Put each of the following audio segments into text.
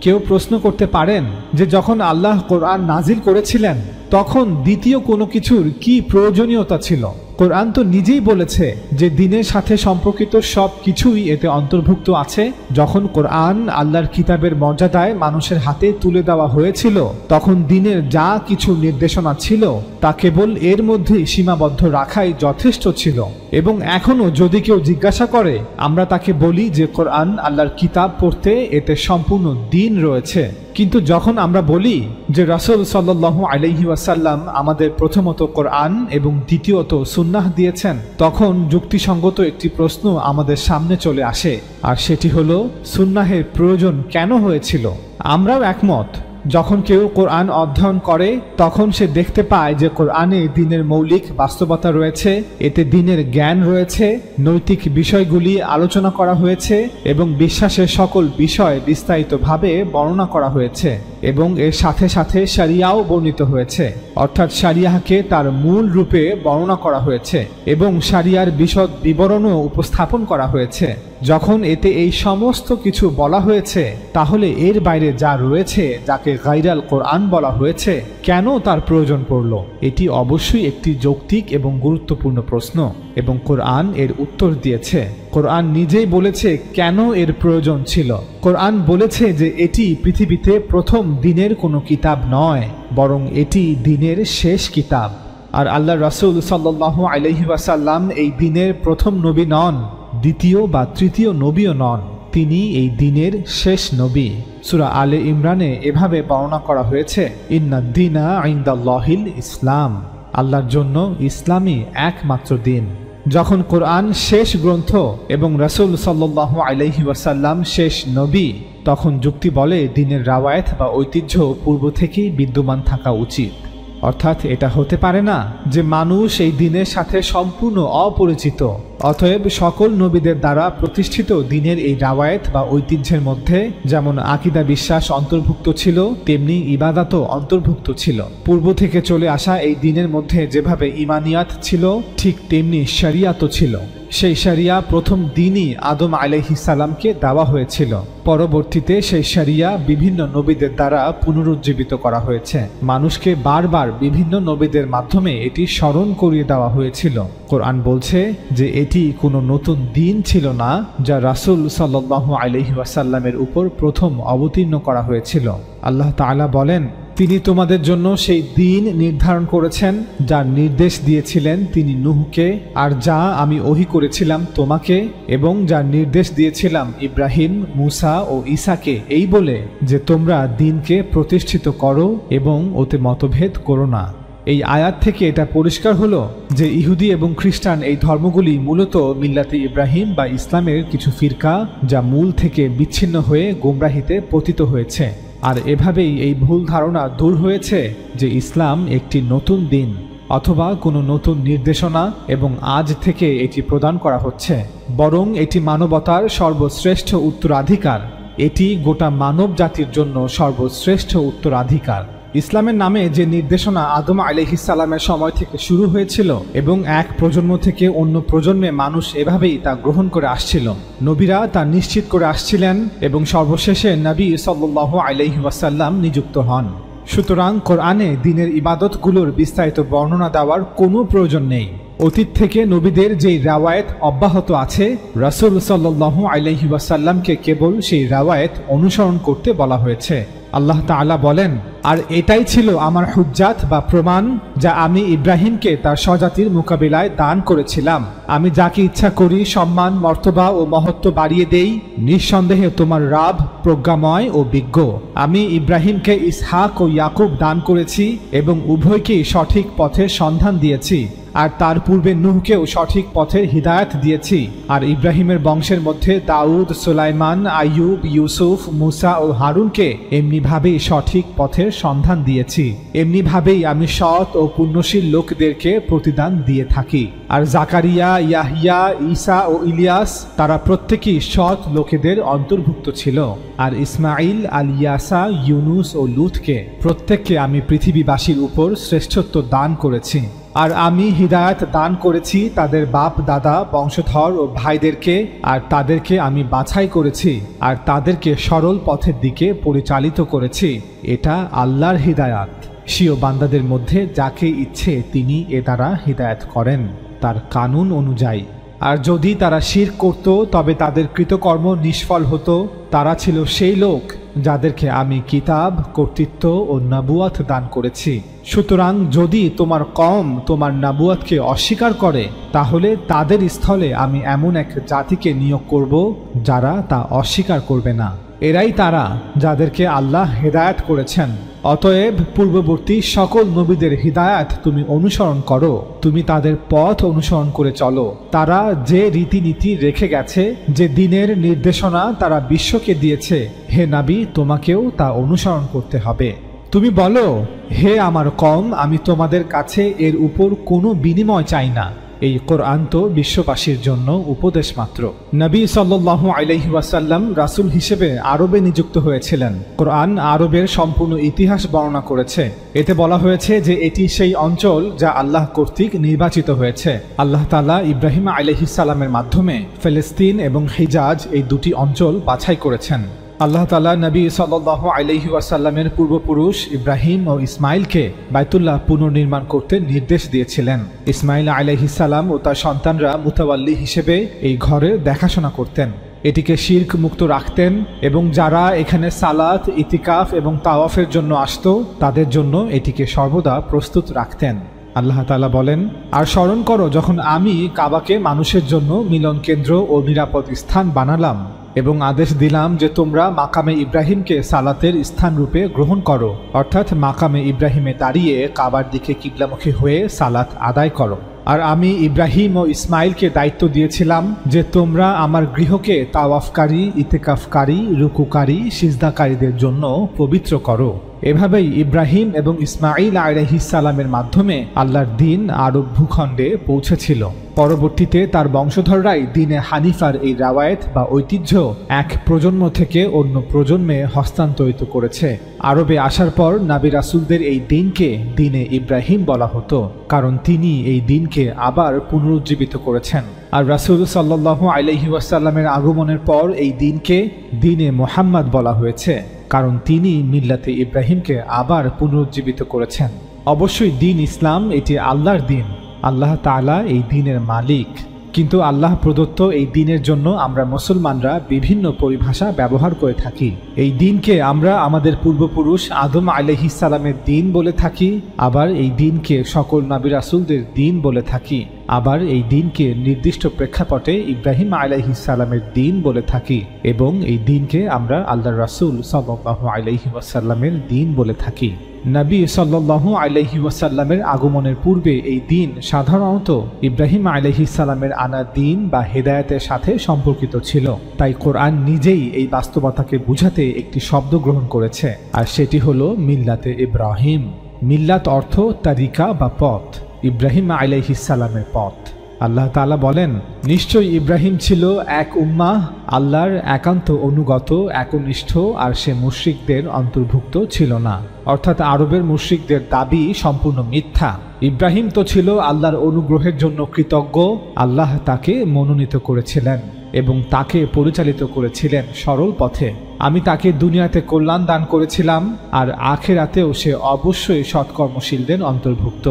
কেউ প্রশ্ন করতে পারেন যে যখন আল্লাহ কোরআন নাজিল করেছিলেন তখন দ্বিতীয় কোনো কিছুর কি প্রয়োজনীয়তা ছিল? কোরআন তো নিজেই বলেছে যে দ্বীনের সাথে সম্পর্কিত সব কিছুই এতে অন্তর্ভুক্ত আছে। যখন কোরআন আল্লাহর কিতাবের মর্যাদায় মানুষের হাতে তুলে দেওয়া হয়েছিল তখন দ্বীনের যা কিছু নির্দেশনা ছিল তা কেবল এর মধ্যেই সীমাবদ্ধ রাখাই যথেষ্ট ছিল। এবং এখনও যদি কেউ জিজ্ঞাসা করে আমরা তাকে বলি যে কোরআন আল্লাহর কিতাব পড়তে এতে সম্পূর্ণ দ্বীন রয়েছে। কিন্তু যখন আমরা বলি যে রাসূল সাল্লাল্লাহু আলাইহি ওয়াসাল্লাম আমাদের প্রথমত কোরআন এবং দ্বিতীয়ত সুন্নাহ দিয়েছেন, তখন যুক্তিসঙ্গত একটি প্রশ্ন আমাদের সামনে চলে আসে, আর সেটি হলো সুন্নাহের প্রয়োজন কেন হয়েছিল? আমরাও একমত। যখন কেউ কোরআন অধ্যয়ন করে তখন সে দেখতে পায় যে কোরআনে দ্বীনের মৌলিক বাস্তবতা রয়েছে, এতে দ্বীনের জ্ঞান রয়েছে, নৈতিক বিষয়গুলি আলোচনা করা হয়েছে এবং বিশ্বাসের সকল বিষয় বিস্তারিতভাবে বর্ণনা করা হয়েছে এবং এর সাথে সাথে শরিয়াও বর্ণিত হয়েছে, অর্থাৎ শরিয়াহকে তার মূল রূপে বর্ণনা করা হয়েছে এবং শরিয়ার বিশদ বিবরণও উপস্থাপন করা হয়েছে। যখন এতে এই সমস্ত কিছু বলা হয়েছে তাহলে এর বাইরে যা রয়েছে যাকে গায়রাল কোরআন বলা হয়েছে কেন তার প্রয়োজন পড়ল? এটি অবশ্যই একটি যৌক্তিক এবং গুরুত্বপূর্ণ প্রশ্ন এবং কোরআন এর উত্তর দিয়েছে। কোরআন নিজেই বলেছে কেন এর প্রয়োজন ছিল। কোরআন বলেছে যে এটি পৃথিবীতে প্রথম দ্বীনের কোনো কিতাব নয়, বরং এটি দ্বীনের শেষ কিতাব। আর আল্লাহ রাসূল সাল্লাল্লাহু আলাইহি ওয়াসাল্লাম এই দ্বীনের প্রথম নবী নন, দ্বিতীয় বা তৃতীয় নবীও নন, তিনি এই দ্বীনের শেষ নবী। সূরা আলে ইমরানে এভাবে বর্ণনা করা হয়েছে, ইন্নাদ দীনা ইনদাল্লাহিল ইসলাম, আল্লাহর জন্য ইসলামই একমাত্র দ্বীন। যখন কোরআন শেষ গ্রন্থ এবং রাসূল সাল্লাল্লাহু আলাইহি ওয়াসাল্লাম শেষ নবী, তখন যুক্তি বলে দ্বীনের রাওয়ায়াত বা ঐতিহ্য পূর্ব থেকেই বিদ্যমান থাকা উচিত। অর্থাৎ এটা হতে পারে না যে মানুষ এই দ্বীনের সাথে সম্পূর্ণ অপরিচিত, অতএব সকল নবীদের দ্বারা প্রতিষ্ঠিত দ্বীনের এই রাওয়ায়াত বা ঐতিহ্যের মধ্যে যেমন আকীদা বিশ্বাস অন্তর্ভুক্ত ছিল তেমনি ইবাদতও অন্তর্ভুক্ত ছিল। পূর্ব থেকে চলে আসা এই দ্বীনের মধ্যে যেভাবে ঈমানিয়াত ছিল ঠিক তেমনি শরিয়াতও ছিল। সেই শরিয়া প্রথম দ্বীনই আদম আলাইহিস সালামকে দেওয়া হয়েছিল, পরবর্তীতে সেই শরিয়া বিভিন্ন নবীদের দ্বারা পুনরুজ্জীবিত করা হয়েছে। মানুষকে বারবার বিভিন্ন নবীদের মাধ্যমে এটি স্মরণ করিয়ে দেওয়া হয়েছিল। কোরআন বলছে যে এটি কোনো নতুন দ্বীন ছিল না যা রাসূল সাল্লাল্লাহু আলাইহি ওয়াসাল্লামের উপর প্রথম অবতীর্ণ করা হয়েছিল। আল্লাহ তাআলা বলেন, তিনি তোমাদের জন্য সেই দ্বীন নির্ধারণ করেছেন যার নির্দেশ দিয়েছিলেন তিনি নূহকে, আর যা আমি ওহী করেছিলাম তোমাকে এবং যার নির্দেশ দিয়েছিলাম ইব্রাহিম, মূসা ও ঈসাকে, এই বলে যে তোমরা দ্বীনকে প্রতিষ্ঠিত করো এবং ওতে মতভেদ করো না। এই আয়াত থেকে এটা পরিষ্কার হলো যে ইহুদি এবং খ্রিস্টান এই ধর্মগুলি মূলত মিল্লাতে ইব্রাহিম বা ইসলামের কিছু ফিরকা যা মূল থেকে বিচ্ছিন্ন হয়ে গোমরাহিতে পতিত হয়েছে। আর এভাবেই এই ভুল ধারণা দূর হয়েছে যে ইসলাম একটি নতুন দ্বীন অথবা কোনো নতুন নির্দেশনা এবং আজ থেকে এটি প্রদান করা হচ্ছে, বরং এটি মানবতার সর্বশ্রেষ্ঠ উত্তরাধিকার। এটি গোটা মানব জাতির জন্য সর্বশ্রেষ্ঠ উত্তরাধিকার। ইসলামের নামে যে নির্দেশনা আদম আলাইহিস সালামের সময় থেকে শুরু হয়েছিল এবং এক প্রজন্ম থেকে অন্য প্রজন্মে মানুষ এভাবেই তা গ্রহণ করে আসছিল, নবীরা তা নিশ্চিত করে আসছিলেন এবং সর্বশেষে নবী সাল্লাল্লাহু আলাইহি ওয়াসাল্লাম নিযুক্ত হন। সুতরাং কোরআনে দ্বীনের ইবাদতগুলোর বিস্তারিত বর্ণনা দেওয়ার কোনো প্রয়োজন নেই। অতীত থেকে নবীদের যেই রাওয়ায়াত অব্যাহত আছে, রাসূল সাল্লাল্লাহু আলাইহি ওয়াসাল্লামকে কেবল সেই রাওয়ায়াত অনুসরণ করতে বলা হয়েছে। আল্লাহ তাআলা বলেন, আর এটাই ছিল আমার হুজ্জাত বা প্রমাণ যা আমি ইব্রাহিমকে তার স্বজাতির মোকাবিলায় দান করেছিলাম। আমি যাকে ইচ্ছা করি সম্মান, মর্তবা ও মহত্ব বাড়িয়ে দেই। নিঃসন্দেহে তোমার রাব প্রজ্ঞাময় ও বিজ্ঞ। আমি ইব্রাহিমকে ইসহাক ও ইয়াকুব দান করেছি এবং উভয়কেই সঠিক পথের সন্ধান দিয়েছি, আর তার পূর্বে নূহকেও সঠিক পথের হিদায়াত দিয়েছি। আর ইব্রাহিমের বংশের মধ্যে দাউদ, সুলাইমান, আইয়ুব, ইউসুফ, মুসা ও হারুনকে এমনিভাবেই সঠিক পথের সন্ধান দিয়েছি। এমনিভাবেই আমি সৎ ও পুণ্যশীল লোকদেরকে প্রতিদান দিয়ে থাকি। আর জাকারিয়া, ইয়াহিয়া, ঈসা ও ইলিয়াস তারা প্রত্যেকেই সৎ লোকেদের অন্তর্ভুক্ত ছিল। আর ইসমাইল, আলিয়াসা, ইউনুস ও লূতকে প্রত্যেককে আমি পৃথিবীবাসীর উপর শ্রেষ্ঠত্ব দান করেছি। আর আমি হিদায়াত দান করেছি তাদের বাপ দাদা বংশধর ও ভাইদেরকে, আর তাদেরকে আমি বাছাই করেছি আর তাদেরকে সরল পথের দিকে পরিচালিত করেছি। এটা আল্লাহর হিদায়াত। স্বীয় বান্দাদের মধ্যে যাকে ইচ্ছে তিনি এ দ্বারা হিদায়াত করেন তার কানুন অনুযায়ী। আর যদি তারা শিরক করত তবে তাদের কৃতকর্ম নিষ্ফল হতো। তারা ছিল সেই লোক যাদেরকে আমি কিতাব, কর্তৃত্ব ও নবুয়ত দান করেছি। সুতরাং যদি তোমার কওম তোমার নবুয়তকে অস্বীকার করে তাহলে তাদের স্থলে আমি এমন এক জাতিকে নিয়োগ করব যারা তা অস্বীকার করবে না। এরাই তারা যাদেরকে আল্লাহ হিদায়াত করেছেন। অতএব পূর্ববর্তী সকল নবীদের হিদায়াত তুমি অনুসরণ করো, তুমি তাদের পথ অনুসরণ করে চলো। তারা যে রীতিনীতি রেখে গেছে, যে দিনের নির্দেশনা তারা বিশ্বকে দিয়েছে, হে নবী তোমাকেও তা অনুসরণ করতে হবে। তুমি বলো, হে আমার কওম, আমি তোমাদের কাছে এর উপর কোনো বিনিময় চাই না। এই কোরআন তো বিশ্ববাসীর জন্য উপদেশ মাত্র। নবী সাল্লাল্লাহু আলাইহি ওয়াসাল্লাম রাসূল হিসেবে আরবে নিযুক্ত হয়েছিলেন। কোরআন আরবের সম্পূর্ণ ইতিহাস বর্ণনা করেছে। এতে বলা হয়েছে যে এটি সেই অঞ্চল যা আল্লাহ কর্তৃক নির্বাচিত হয়েছে। আল্লাহ তাআলা ইব্রাহিম আলাইহিস সালামের মাধ্যমে ফিলিস্তিন এবং হিজাজ এই দুটি অঞ্চল বাছাই করেছেন। আল্লাহ তাআলা নবী সাল্লাল্লাহু আলাইহি ওয়াসাল্লামের পূর্বপুরুষ ইব্রাহিম ও ইসমাইলকে বাইতুল্লাহ পুনর্নির্মাণ করতে নির্দেশ দিয়েছিলেন। ইসমাইল আলাইহিস সালাম ও তার সন্তানরা মুতাওয়াল্লি হিসেবে এই ঘরের দেখাশোনা করতেন, এটিকে শিরক মুক্ত রাখতেন এবং যারা এখানে সালাত, ইতিকাফ এবং তাওয়াফের জন্য আসতো তাদের জন্য এটিকে সর্বদা প্রস্তুত রাখতেন। আল্লাহ তাআলা বলেন, আর স্মরণ করো যখন আমি কাবাকে মানুষের জন্য মিলন কেন্দ্র ও নিরাপদ স্থান বানালাম এবং আদেশ দিলাম যে তোমরা মাকামে ইব্রাহিমকে সালাতের স্থান রূপে গ্রহণ করো, অর্থাৎ মাকামে ইব্রাহিমে দাঁড়িয়ে কাবার দিকে কিবলামুখী হয়ে সালাত আদায় করো। আর আমি ইব্রাহিম ও ইসমাইলকে দায়িত্ব দিয়েছিলাম যে তোমরা আমার গৃহকে তাওয়াফকারী, ইতিকাফকারী, রুকুকারী, সিজদাকারীদের জন্য পবিত্র করো। এভাবেই ইব্রাহিম এবং ইসমাইল আলাইহিস সালামের মাধ্যমে আল্লাহর দ্বীন আরব ভূখণ্ডে পৌঁছেছিল। পরবর্তীতে তার বংশধররাই দ্বীনে হানিফার এই রাওয়ায়েত বা ঐতিহ্য এক প্রজন্ম থেকে অন্য প্রজন্মে হস্তান্তরিত করেছে। আরবে আসার পর নবী রাসূলদের এই দ্বীনকে দ্বীনে ইব্রাহিম বলা হতো, কারণ তিনি এই দ্বীনকে আবার পুনরুজ্জীবিত করেছেন। আর রাসূল সাল্লাল্লাহু আলাইহি ওয়াসাল্লামের আগমনের পর এই দ্বীনকে দ্বীনে মুহাম্মদ বলা হয়েছে, কারণ তিনি মিল্লাতে ইব্রাহিমকে আবার পুনরুজ্জীবিত করেছেন। অবশ্যই দ্বীন ইসলাম এটি আল্লাহর দ্বীন। আল্লাহ তাআলা এই দ্বীনের মালিক, কিন্তু আল্লাহ প্রদত্ত এই দ্বীনের জন্য আমরা মুসলমানরা বিভিন্ন পরিভাষা ব্যবহার করে থাকি। এই দ্বীনকে আমরা আমাদের পূর্বপুরুষ আদম আলাইহিস সালামের দ্বীন বলে থাকি, আবার এই দ্বীনকে সকল নবী রাসূলদের দ্বীন বলে থাকি, আবার এই দ্বীনকে নির্দিষ্ট প্রেক্ষাপটে ইব্রাহিম আলাইহিস সালামের দ্বীন বলে থাকি, এবং এই দ্বীনকে আমরা আল্লাহর রাসূল সাল্লাল্লাহু আলাইহি ওয়াসাল্লামের দ্বীন বলে থাকি। নবী সাল্লাল্লাহু আলাইহি ওয়াসাল্লামের আগমনের পূর্বে এই দ্বীন সাধারণত ইব্রাহিম আলাইহিস সালামের আনা দ্বীন বা হেদায়েতের সাথে সম্পর্কিত ছিল। তাই কোরআন নিজেই এই বাস্তবতাকে বুঝাতে একটি শব্দ গ্রহণ করেছে, আর সেটি হলো মিল্লাতে ইব্রাহিম। মিল্লাত অর্থ তারিকা বা পথ, ইব্রাহিম আলাইহিস সালামের পথ। আল্লাহ তাআলা বলেন, নিশ্চয়ই ইব্রাহিম ছিল এক উম্মাহ, আল্লাহর একান্ত অনুগত, একনিষ্ঠ, আর সে মুশরিকদের অন্তর্ভুক্ত ছিল না। অর্থাৎ আরবের মুশরিকদের দাবি সম্পূর্ণ মিথ্যা। ইব্রাহিম তো ছিল আল্লাহর অনুগ্রহের জন্য কৃতজ্ঞ। আল্লাহ তাকে মনোনীত করেছিলেন এবং তাকে পরিচালিত করেছিলেন সরল পথে। আমি তাকে দুনিয়াতে কল্যাণ দান করেছিলাম, আর আখিরাতেও সে অবশ্যই সৎকর্মশীলদের অন্তর্ভুক্ত।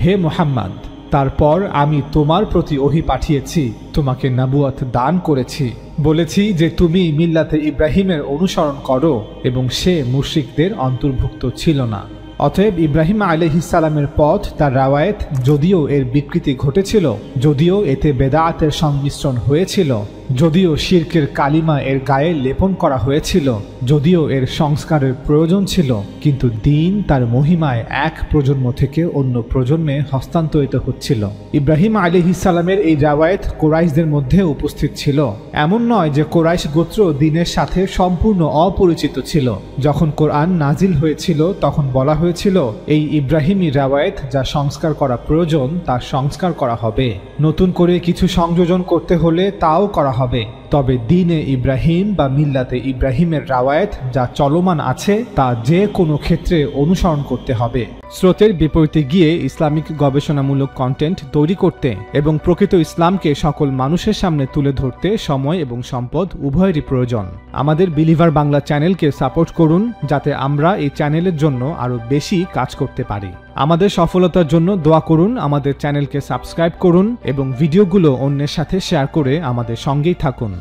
হে মুহাম্মদ, তারপর আমি তোমার প্রতি ওহী পাঠিয়েছি, তোমাকে নবুয়ত দান করেছি, বলেছি যে তুমি মিল্লাতে ইব্রাহিমের অনুসরণ করো, এবং সে মুশরিকদের অন্তর্ভুক্ত ছিল না। অতএব ইব্রাহিম আলাইহিস সালামের পথ, তার রাওয়ায়েত, যদিও এর বিকৃতি ঘটেছিল, যদিও এতে বেদাতের সংমিশ্রণ হয়েছিল, যদিও শিরকের কালিমা এর গায়ে লেপন করা হয়েছিল, যদিও এর সংস্কারের প্রয়োজন ছিল, কিন্তু দ্বীন তার মহিমায় এক প্রজন্ম থেকে অন্য প্রজন্মে হস্তান্তরিত হচ্ছিল। ইব্রাহিম আলাইহিস সালামের এই রাওয়ায়েত কুরাইশদের মধ্যে উপস্থিত ছিল। এমন নয় যে কুরাইশ গোত্র দ্বীনের সাথে সম্পূর্ণ অপরিচিত ছিল। যখন কোরআন নাজিল হয়েছিল তখন বলা হয়েছিল এই ইব্রাহিমী রাওয়ায়েত যা সংস্কার করা প্রয়োজন তা সংস্কার করা হবে, নতুন করে কিছু সংযোজন করতে হলে তাও করা হবে। তবে দ্বীনে ইব্রাহিম বা মিল্লাতে ইব্রাহিমের রাওয়ায়েত যা চলমান আছে তা যে কোনো ক্ষেত্রে অনুসরণ করতে হবে। স্রোতের বিপরীতে গিয়ে ইসলামিক গবেষণামূলক কন্টেন্ট তৈরি করতে এবং প্রকৃত ইসলামকে সকল মানুষের সামনে তুলে ধরতে সময় এবং সম্পদ উভয়েরই প্রয়োজন। আমাদের বিলিভার বাংলা চ্যানেলকে সাপোর্ট করুন যাতে আমরা এই চ্যানেলের জন্য আরও বেশি কাজ করতে পারি। আমাদের সফলতার জন্য দোয়া করুন, আমাদের চ্যানেলকে সাবস্ক্রাইব করুন এবং ভিডিওগুলো অন্যের সাথে শেয়ার করে আমাদের সঙ্গেই থাকুন।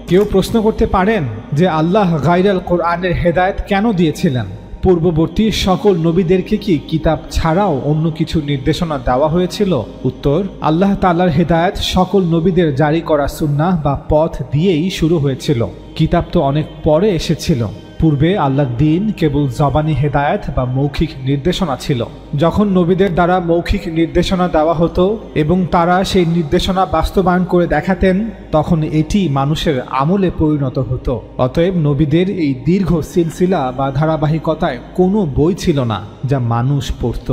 কেউ প্রশ্ন করতে পারেন যে আল্লাহ গায়রাল কোরআনের হেদায়েত কেন দিয়েছিলেন? পূর্ববর্তী সকল নবীদেরকে কি কিতাব ছাড়াও অন্য কিছু নির্দেশনা দেওয়া হয়েছিল? উত্তর, আল্লাহ তাআলার হেদায়েত সকল নবীদের জারি করা সুন্নাহ বা পথ দিয়েই শুরু হয়েছিল। কিতাব তো অনেক পরে এসেছিল। পূর্বে আল্লাহর দ্বীন কেবল জবানি হেদায়েত বা মৌখিক নির্দেশনা ছিল। যখন নবীদের দ্বারা মৌখিক নির্দেশনা দেওয়া হতো এবং তারা সেই নির্দেশনা বাস্তবায়ন করে দেখাতেন, তখন এটি মানুষের আমলে পরিণত হতো। অতএব নবীদের এই দীর্ঘ সিলসিলা বা ধারাবাহিকতায় কোনো বই ছিল না যা মানুষ পড়ত।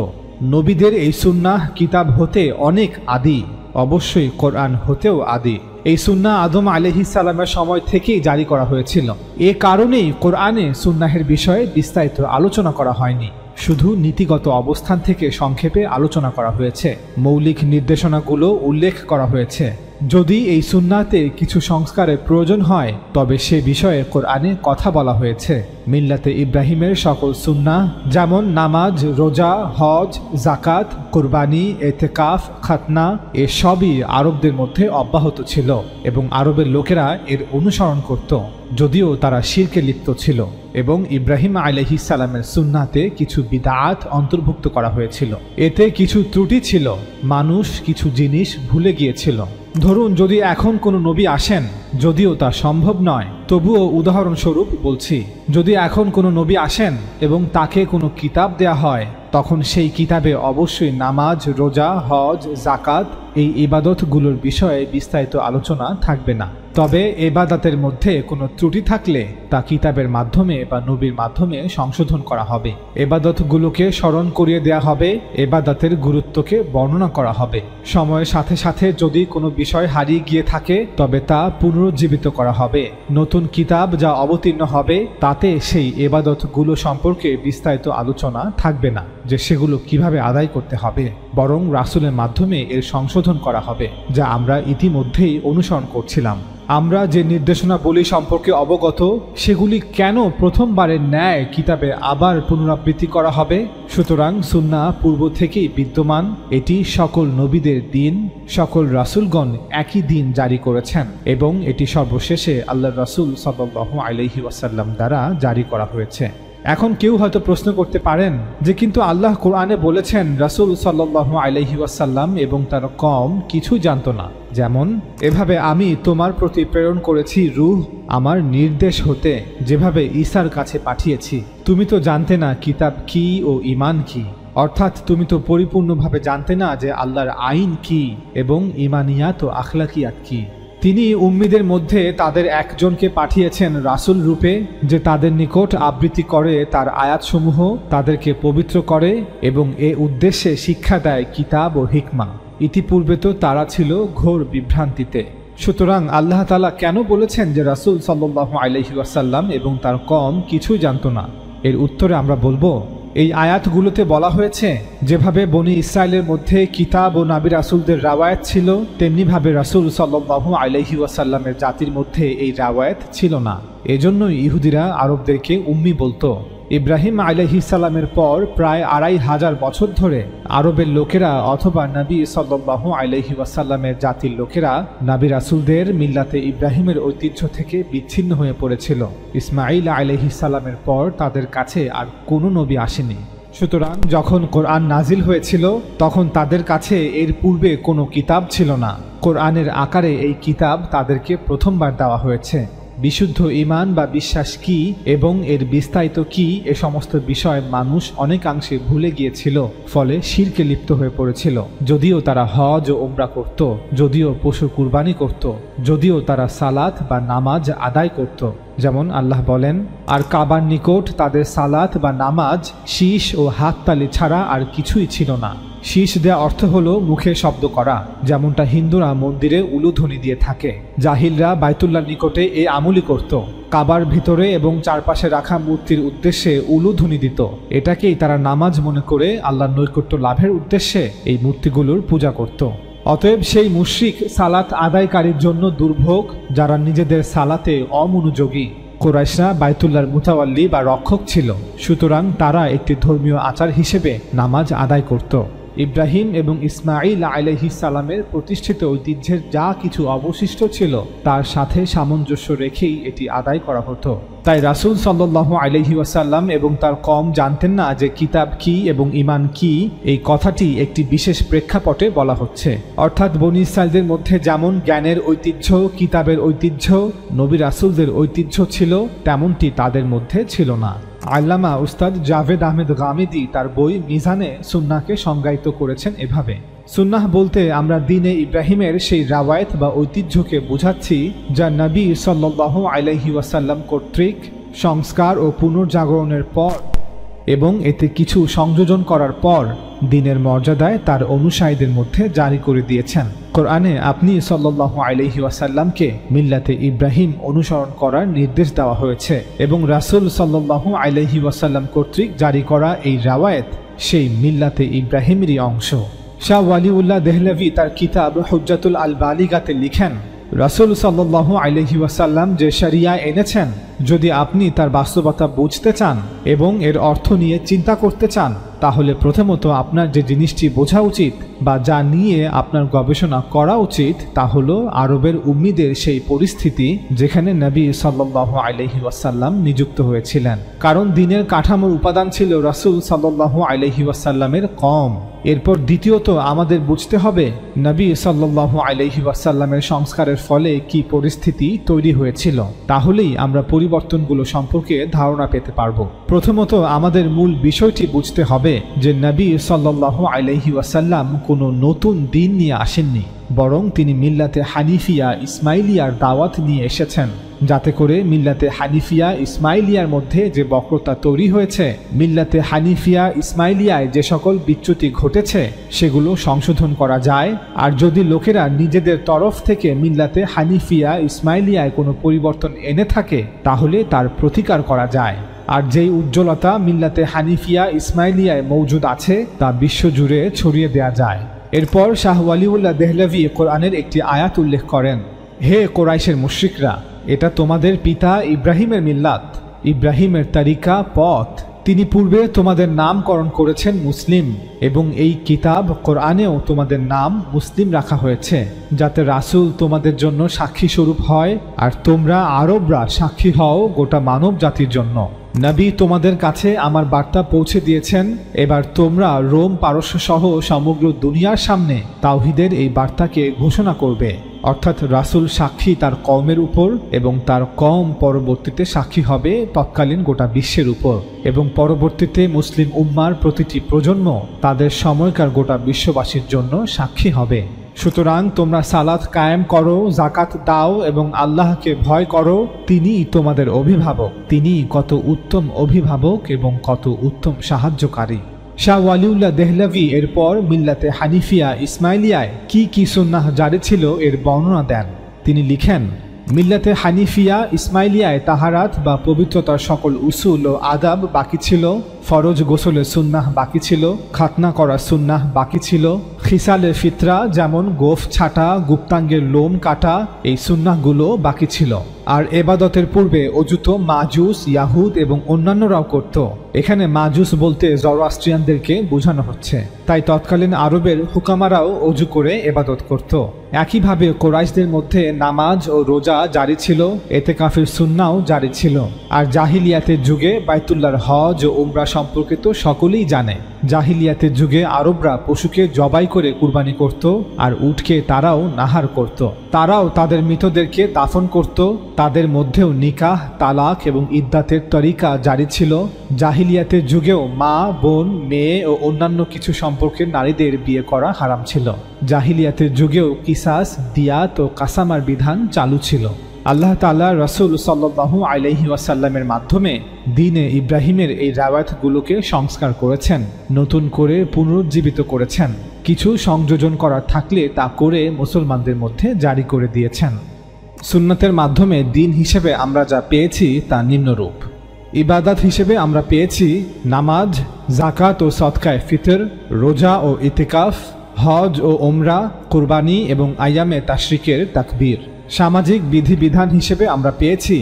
নবীদের এই সুন্নাহ কিতাব হতে অনেক আদি, অবশ্যই কোরআন হতেও আদি। এই সুন্নাহ আদম আলাইহিস সালামের সময় থেকেই জারি করা হয়েছিল। এ কারণেই কোরআনে সুন্নাহের বিষয়ে বিস্তারিত আলোচনা করা হয়নি, শুধু নীতিগত অবস্থান থেকে সংক্ষেপে আলোচনা করা হয়েছে। মৌলিক নির্দেশনাগুলো উল্লেখ করা হয়েছে। যদি এই সুন্নাতে কিছু সংস্কারের প্রয়োজন হয় তবে সে বিষয়ে কোরআনে কথা বলা হয়েছে। মিল্লাতে ইব্রাহিমের সকল সুন্নাহ যেমন নামাজ, রোজা, হজ, জাকাত, কুরবানি, এতেকাফ, খাতনা এসবই আরবদের মধ্যে অব্যাহত ছিল এবং আরবের লোকেরা এর অনুসরণ করত, যদিও তারা শিরকে লিপ্ত ছিল। এবং ইব্রাহিম আলাইহিস সালামের সুন্নাতে কিছু বিদআত অন্তর্ভুক্ত করা হয়েছিল। এতে কিছু ত্রুটি ছিল, মানুষ কিছু জিনিস ভুলে গিয়েছিল। ধরুন, যদি এখন কোনো নবী আসেন, যদিও তা সম্ভব নয়, তবুও উদাহরণস্বরূপ বলছি, যদি এখন কোনো নবী আসেন এবং তাকে কোনো কিতাব দেয়া হয়, তখন সেই কিতাবে অবশ্যই নামাজ, রোজা, হজ, জাকাত এই ইবাদতগুলোর বিষয়ে বিস্তারিত আলোচনা থাকবে না। তবে ইবাদতের মধ্যে কোনো ত্রুটি থাকলে তা কিতাবের মাধ্যমে বা নবীর মাধ্যমে সংশোধন করা হবে। ইবাদতগুলোকে স্মরণ করিয়ে দেয়া হবে, ইবাদতের গুরুত্বকে বর্ণনা করা হবে। সময়ের সাথে সাথে যদি কোনো বিষয় হারিয়ে গিয়ে থাকে তবে তা পুনরুজ্জীবিত করা হবে। নতুন কিতাব যা অবতীর্ণ হবে তাতে সেই ইবাদতগুলো সম্পর্কে বিস্তারিত আলোচনা থাকবে না, যে সেগুলো কিভাবে আদায় করতে হবে, বরং রাসূলের মাধ্যমে এর সংশোধন করা হবে, যা আমরা ইতিমধ্যেই অনুসরণ করছিলাম। আমরা যে নির্দেশনাবলী সম্পর্কে অবগত, সেগুলি কেন প্রথমবারের ন্যায় কিতাবে আবার পুনরাবৃত্তি করা হবে? সুতরাং সুন্নাহ পূর্ব থেকেই বিদ্যমান। এটি সকল নবীদের দিন, সকল রাসূলগণ একই দিন জারি করেছেন এবং এটি সর্বশেষে আল্লাহর রাসূল সাল্লাল্লাহু আলাইহি ওয়াসাল্লাম দ্বারা জারি করা হয়েছে। এখন কেউ হয়তো প্রশ্ন করতে পারেন যে কিন্তু আল্লাহ কোরআনে বলেছেন রাসূল সাল্লাল্লাহু আলাইহি ওয়াসাল্লাম এবং তার কওম কিছু জানত না, যেমন এভাবে আমি তোমার প্রতি প্রেরণ করেছি রূহ আমার নির্দেশ হতে, যেভাবে ঈসার কাছে পাঠিয়েছি। তুমি তো জানতে না কিতাব কি ও ঈমান কি, অর্থাৎ তুমি তো পরিপূর্ণভাবে জানতে না যে আল্লাহর আইন কি এবং ঈমানিয়াত ও আখলাকিয়াত কি। তিনি উম্মীদের মধ্যে তাদের একজনকে পাঠিয়েছেন রাসূল রূপে, যে তাদের নিকট আবৃত্তি করে তার আয়াতসমূহ, তাদেরকে পবিত্র করে এবং এ উদ্দেশ্যে শিক্ষা দেয় কিতাব ও হিকমা। ইতিপূর্বে তো তারা ছিল ঘোর বিভ্রান্তিতে। সুতরাং আল্লাহ তাআলা কেন বলেছেন যে রাসূল সাল্লাল্লাহু আলাইহি ওয়াসাল্লাম এবং তার কওম কিছুই জানত না? এর উত্তরে আমরা বলবো, এই আয়াতগুলোতে বলা হয়েছে যেভাবে বনি ইসরায়েলের মধ্যে কিতাব ও নবী রাসূলদের রাওয়ায়াত ছিল, তেমনিভাবে রাসূল সাল্লাল্লাহু আলাইহি ওয়াসাল্লামের জাতির মধ্যে এই রাওয়ায়াত ছিল না। এজন্যই ইহুদিরা আরবদেরকে উম্মি বলতো। ইব্রাহিম আলাইহিস সালামের পর প্রায় ২৫০০ বছর ধরে আরবের লোকেরা অথবা নবী সাল্লাল্লাহু আলাইহি ওয়াসাল্লামের জাতির লোকেরা নবী রাসূলদের মিল্লাতে ইব্রাহিমের ঐতিহ্য থেকে বিচ্ছিন্ন হয়ে পড়েছিল। ইসমাঈল আলাইহিস সালামের পর তাদের কাছে আর কোনো নবী আসেনি। সুতরাং যখন কোরআন নাজিল হয়েছিল তখন তাদের কাছে এর পূর্বে কোনো কিতাব ছিল না। কোরআনের আকারে এই কিতাব তাদেরকে প্রথমবার দেওয়া হয়েছে। বিশুদ্ধ ঈমান বা বিশ্বাস কি এবং এর বিস্তারিত কি, এ সমস্ত বিষয় মানুষ অনেকাংশে ভুলে গিয়েছিল, ফলে শিরকে লিপ্ত হয়ে পড়েছিল। যদিও তারা হজ ও উমরা করত, যদিও পশু কুরবানি করত, যদিও তারা সালাত বা নামাজ আদায় করত, যেমন আল্লাহ বলেন, আর কাবার নিকট তাদের সালাত বা নামাজ শীষ ও হাততালি ছাড়া আর কিছুই ছিল না। শীষ দেয়া অর্থ হলো মুখে শব্দ করা, যেমনটা হিন্দুরা মন্দিরে উলুধ্বনি দিয়ে থাকে। জাহিলরা বাইতুল্লাহর নিকটে এই আমলই করত। কাবার ভিতরে এবং চারপাশে রাখা মূর্তির উদ্দেশ্যে উলুধ্বনি দিত। এটাকেই তারা নামাজ মনে করে আল্লাহর নৈকট্য লাভের উদ্দেশ্যে এই মূর্তিগুলোর পূজা করত। অতএব সেই মুশরিক সালাত আদায়কারীর জন্য দুর্ভোগ যারা নিজেদের সালাতে অমনোযোগী। কুরাইশরা বাইতুল্লাহর মুতাওয়াল্লি বা রক্ষক ছিল, সুতরাং তারা একটি ধর্মীয় আচার হিসেবে নামাজ আদায় করত। ইব্রাহিম এবং ইসমাঈল আলাইহিস সালামের প্রতিষ্ঠিত ঐতিহ্যের যা কিছু অবশিষ্ট ছিল তার সাথে সামঞ্জস্য রেখেই এটি আদায় করা হতো। তাই রাসূল সাল্লাল্লাহু আলাইহি ওয়াসাল্লাম এবং তার কওম জানতেন না যে কিতাব কি এবং ঈমান কি। এই কথাটি একটি বিশেষ প্রেক্ষাপটে বলা হচ্ছে, অর্থাৎ বনী ইসরাঈলদের মধ্যে যেমন জ্ঞানের ঐতিহ্য, কিতাবের ঐতিহ্য, নবী রাসূলদের ঐতিহ্য ছিল, তেমনটি তাদের মধ্যে ছিল না। আল্লামা উস্তাদ জাভেদ আহমেদ গামিদি তার বই মিজানে সুন্নাহকে সংজ্ঞায়িত করেছেন এভাবে: সুন্নাহ বলতে আমরা দ্বীনে ইব্রাহিমের সেই রাওয়ায়াত বা ঐতিহ্যকে বোঝাচ্ছি যা নবী সাল্লাল্লাহু আলাইহি ওয়াসাল্লাম কর্তৃক সংস্কার ও পুনর্জাগরণের পর এবং এতে কিছু সংযোজন করার পর দ্বীনের মর্যাদায় তার অনুসারীদের মধ্যে জারি করে দিয়েছেন। কোরআনে আপনি সাল্লাল্লাহু আলাইহি ওয়াসাল্লামকে মিল্লাতে ইব্রাহিম অনুসরণ করার নির্দেশ দেওয়া হয়েছে এবং রাসূল সাল্লাল্লাহু আলাইহি ওয়াসাল্লাম কর্তৃক জারি করা এই রাওয়ায়াত সেই মিল্লাতে ইব্রাহিমেরই অংশ। শাহ ওয়ালিউল্লাহ দেহলভী তার কিতাব হুজ্জাতুল আল বালিগাতে লিখেন, রাসূল সাল্লাল্লাহু আলাইহি ওয়াসাল্লাম যে শরিয়া এনেছেন, যদি আপনি তার বাস্তবতা বুঝতে চান এবং এর অর্থ নিয়ে চিন্তা করতে চান, তাহলে প্রথমত আপনার যে জিনিসটি বোঝা উচিত বা যা নিয়ে আপনার গবেষণা করা উচিত তা হলো আরবের উম্মিদের সেই পরিস্থিতি যেখানে নবী সাল্লাল্লাহু আলাইহি ওয়াসাল্লাম নিযুক্ত হয়েছিলেন। কারণ দ্বীনের কাঠামোর উপাদান ছিল রাসূল সাল্লাল্লাহু আলাইহি ওয়াসাল্লামের কওম। এরপর দ্বিতীয়ত আমাদের বুঝতে হবে নবী সাল্লাল্লাহু আলাইহি ওয়াসাল্লামের সংস্কারের ফলে কি পরিস্থিতি তৈরি হয়েছিল, তাহলেই আমরা পরিবর্তনগুলো সম্পর্কে ধারণা পেতে পারব। প্রথমত আমাদের মূল বিষয়টি বুঝতে হবে যে নবী সাল্লাল্লাহু আলাইহি ওয়াসাল্লাম কোনো নতুন দ্বীন নিয়ে আসেননি, বরং তিনি মিল্লাতে হানিফিয়া ইসমাইলিয়ার দাওয়াত নিয়ে এসেছেন, যাতে করে মিল্লাতে হানিফিয়া ইসমাইলিয়ার মধ্যে যে বক্রতা তৈরি হয়েছে, মিল্লাতে হানিফিয়া ইসমাইলিয়ায় যে সকল বিচ্যুতি ঘটেছে সেগুলো সংশোধন করা যায়। আর যদি লোকেরা নিজেদের তরফ থেকে মিল্লাতে হানিফিয়া ইসমাইলিয়ায় কোনো পরিবর্তন এনে থাকে তাহলে তার প্রতিকার করা যায়। আর যেই উজ্জ্বলতা মিল্লাতে হানিফিয়া ইসমাইলিয়ায় মৌজুদ আছে তা বিশ্বজুড়ে ছড়িয়ে দেয়া যায়। এরপর শাহ ওয়ালিউল্লাহ দেহলভী কোরআনের একটি আয়াত উল্লেখ করেন, হে কোরাইশের মুশরিকরা, এটা তোমাদের পিতা ইব্রাহিমের মিল্লাত, ইব্রাহিমের তরিকা, পথ। তিনি পূর্বে তোমাদের নামকরণ করেছেন মুসলিম এবং এই কিতাব কোরআনেও তোমাদের নাম মুসলিম রাখা হয়েছে, যাতে রাসূল তোমাদের জন্য সাক্ষী স্বরূপ হয় আর তোমরা আরবরা সাক্ষী হও গোটা মানব জাতির জন্য। নবী তোমাদের কাছে আমার বার্তা পৌঁছে দিয়েছেন, এবার তোমরা রোম পারস্য সহ সমগ্র দুনিয়ার সামনে তাওহীদের এই বার্তাকে ঘোষণা করবে। অর্থাৎ রাসূল সাক্ষী তার কওমের উপর এবং তার কওম পরবর্তীতে সাক্ষী হবে তৎকালীন গোটা বিশ্বের উপর, এবং পরবর্তীতে মুসলিম উম্মার প্রতিটি প্রজন্ম তাদের সময়কার গোটা বিশ্ববাসীর জন্য সাক্ষী হবে। সুতরাং তোমরা সালাত কায়েম করো, যাকাত দাও এবং আল্লাহকে ভয় করো, তিনিই তোমাদের অভিভাবক, তিনিই কত উত্তম অভিভাবক এবং কত উত্তম সাহায্যকারী। শাহ ওয়ালিউল্লাহ দেহলভী এরপর মিল্লাতে হানিফিয়া ইসমাইলিয়ায় কি সুন্নাহ জারি ছিল এর বর্ণনা দেন। তিনি লিখেন, মিল্লাতে হানিফিয়া ইসমাইলিয়ায় তাহারাত বা পবিত্রতার সকল উসুল ও আদাব বাকি ছিল, ফরজ গোসলের সুন্নাহ বাকি ছিল, খাতনা করা সুন্নাহ বাকি ছিল, খিসালের ফিতরা যেমন গোফ ছাটা, গুপ্তাঙ্গের লোম কাটা, এই সুন্নাহগুলো বাকি ছিল। আর এবাদতের পূর্বে অজু তো মাজুস, ইয়াহুদ এবং অন্যান্যরাও করত। এখানে মাজুস বলতে জরোআস্ট্রিয়ানদেরকে বোঝানো হচ্ছে। তাই তৎকালীন আরবের হুকামারাও অজু করে এবাদত করত। একইভাবে কোরাইশদের মধ্যে নামাজ ও রোজা জারি ছিল, এতেকাফের সুন্নাও জারি ছিল। আর জাহিলিয়াতের যুগে বাইতুল্লাহর হজ ও উমরা সম্পর্কে তো সকলেই জানে। জাহিলিয়াতের যুগে আরবরা পশুকে জবাই করে কুরবানি করত আর উটকে তারাও নাহার করত। তারাও তাদের মৃতদেরকে দাফন করত। তাদের মধ্যেও নিকাহ, তালাক এবং ইদ্দাতের তরিকা জারি ছিল। জাহিলিয়াতের যুগেও মা, বোন, মেয়ে ও অন্যান্য কিছু সম্পর্কের নারীদের বিয়ে করা হারাম ছিল। জাহিলিয়াতের যুগেও কিসাস, দিয়াত ও কাসামার বিধান চালু ছিল। আল্লাহ তাআলা রাসূল সাল্লাল্লাহু আলাইহি ওয়াসাল্লামের মাধ্যমে দ্বীনে ইব্রাহিমের এই রাওয়ায়াতগুলোকে সংস্কার করেছেন, নতুন করে পুনরুজ্জীবিত করেছেন। কিছু সংযোজন করার থাকলে তা করে মুসলমানদের মধ্যে জারি করে দিয়েছেন। সুন্নাতের মাধ্যমে দ্বীন হিসেবে আমরা যা পেয়েছি তা নিম্নরূপ। ইবাদত হিসেবে আমরা পেয়েছি নামাজ, যাকাত ও সদকায়ে ফিতর, রোজা ও ইতিকাফ, হজ ও ওমরা, কুরবানি এবং আইয়ামে তাশরিকের তাকবীর। সামাজিক বিধিবিধান হিসেবে আমরা পেয়েছি